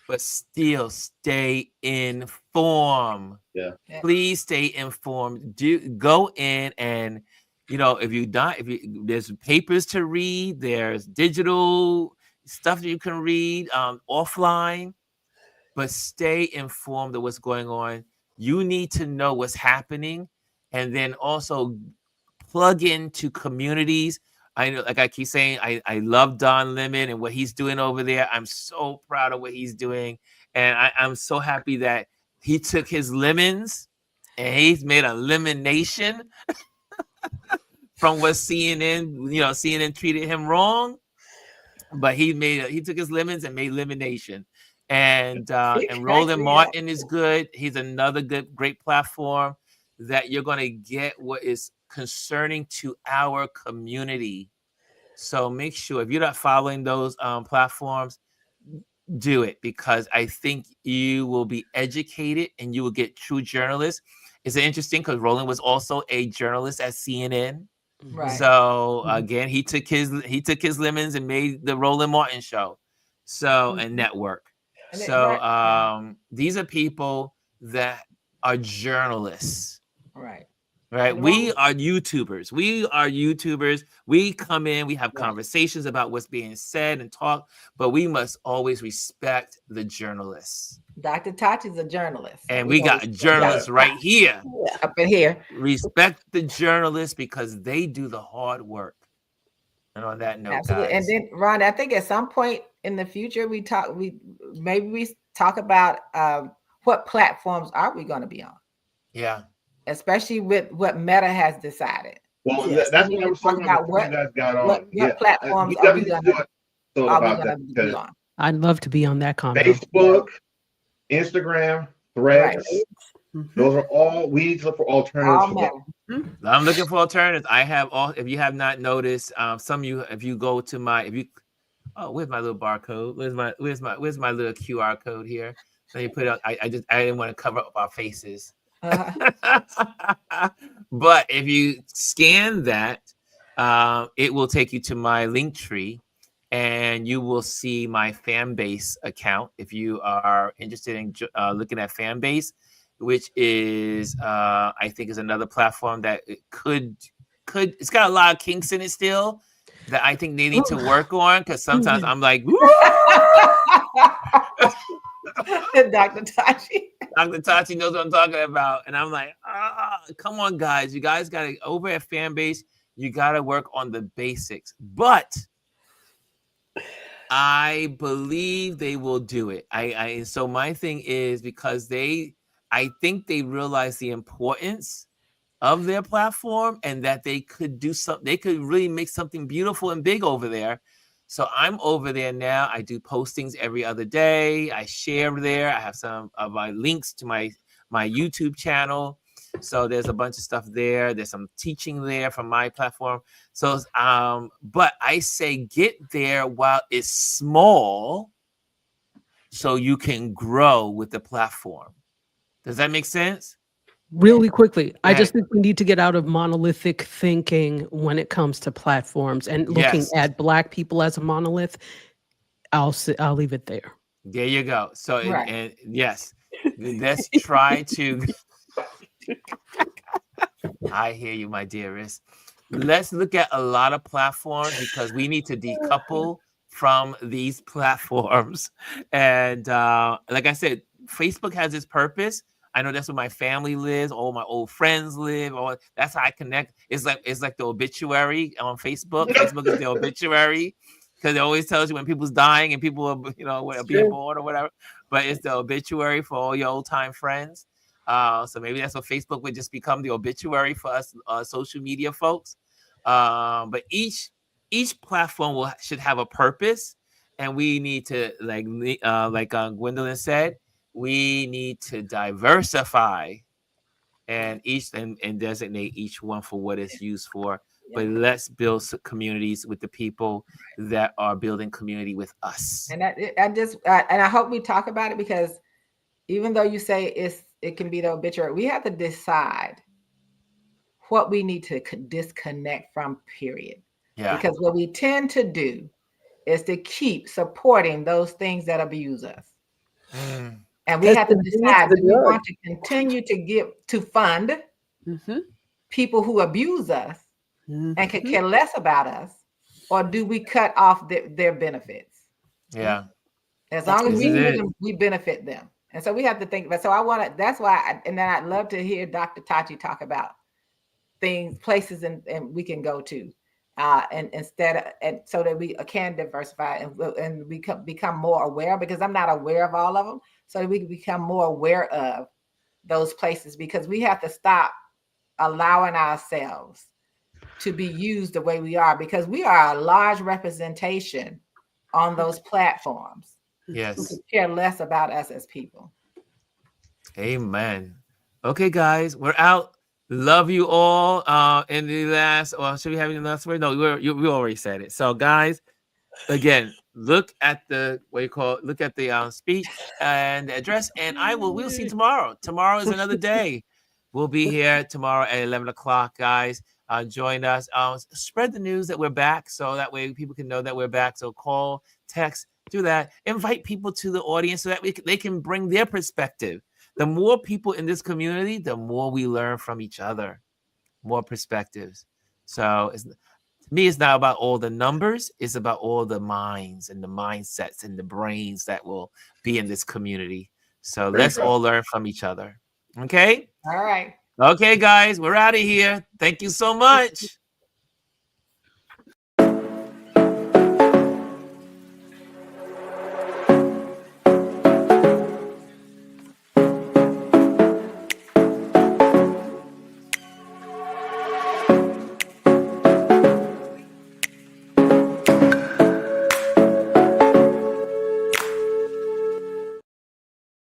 but still stay informed. Yeah. Please stay informed. Go in and there's papers to read, there's digital stuff that you can read offline, but stay informed of what's going on. You need to know what's happening, and then also plug into communities. I know, like I keep saying, I love Don Lemon and what he's doing over there. I'm so proud of what he's doing. And I'm so happy that he took his lemons and he's made a lemonation from what CNN treated him wrong. But he took his lemons and made lemonation. And Roland Martin is good. He's another great platform that you're going to get what is concerning to our community. So make sure, if you're not following those platforms, do it, because I think you will be educated and you will get true journalists. It's interesting because Roland was also a journalist at CNN. Right. So again, he took his lemons and made the Roland Martin show. So and network. So these are people that are journalists. Right. We are YouTubers. We come in, we have conversations about what's being said and talk, but we must always respect the journalists. Dr. Tachi's a journalist. And we got journalists right here. Up in here. Respect the journalists because they do the hard work. And on that note, absolutely. Guys. And then, Ron, I think at some point in the future, we talk about what platforms are we going to be on? Yeah. Especially with what Meta has decided. Well, that's what I was talking about. What you guys got on? What platforms are we going to be on? I'd love to be on that comment. Facebook, Instagram, Threads. Right. Those are all, we look for alternatives. I'm looking for alternatives. I have all, if you have not noticed, some of you, if you go to where's my little barcode? Where's my little QR code here? So you put it out. I didn't want to cover up our faces. But if you scan that, it will take you to my link tree and you will see my fan base account. If you are interested in looking at fan base, which is I think is another platform that it could it's got a lot of kinks in it still that I think they need to work on, because sometimes I'm like, Dr. Tachi knows what I'm talking about. And I'm like, come on, guys. You guys got to, over at Fanbase, you got to work on the basics. But I believe they will do it. So my thing is, because I think they realize the importance of their platform and that they could do something. They could really make something beautiful and big over there. So I'm over there now. I do postings every other day. I share there. I have some of my links to my YouTube channel. So there's a bunch of stuff there. There's some teaching there from my platform. So, but I say get there while it's small so you can grow with the platform. Does that make sense? Really quickly, I just think we need to get out of monolithic thinking when it comes to platforms and looking at Black people as a monolith. I'll leave it there. There you go. So, and yes, let's try to. I hear you, my dearest. Let's look at a lot of platforms because we need to decouple from these platforms. And like I said, Facebook has its purpose. I know that's where my family lives. All my old friends live. That's how I connect. It's like the obituary on Facebook. Facebook is the obituary because it always tells you when people's dying and people are, being born or whatever. But it's the obituary for all your old time friends. So maybe that's what Facebook would just become, the obituary for us social media folks. But each platform should have a purpose, and we need to like Gwendolyn said. We need to diversify and designate each one for what it's used for. But let's build communities with the people that are building community with us. And I hope we talk about it, because even though you say it can be the obituary, we have to decide what we need to disconnect from, period. Yeah. Because what we tend to do is to keep supporting those things that abuse us. And we have to decide, do we want to continue to fund people who abuse us and can care less about us, or do we cut off their benefits? Yeah. As long as we benefit them. And so we have to think about, that's why, and then I'd love to hear Dr. Tachi talk about places and we can go to, and so that we can diversify and we become more aware, because I'm not aware of all of them. So we can become more aware of those places, because we have to stop allowing ourselves to be used the way we are, because we are a large representation on those platforms. Yes. Who could care less about us as people. Amen. Okay, guys, we're out. Love you all. In the last, or should we have any last word? No, we already said it. So, guys, again, look at the speech and the address, and we'll see you tomorrow. Tomorrow is another day. We'll be here tomorrow at 11 o'clock, guys. Join us. Spread the news that we're back, so that way people can know that we're back. So call, text, do that. Invite people to the audience so that they can bring their perspective. The more people in this community, the more we learn from each other, more perspectives. So to me, it's not about all the numbers. It's about all the minds and the mindsets and the brains that will be in this community. So let's all learn from each other. Okay? All right. Okay, guys, we're out of here. Thank you so much.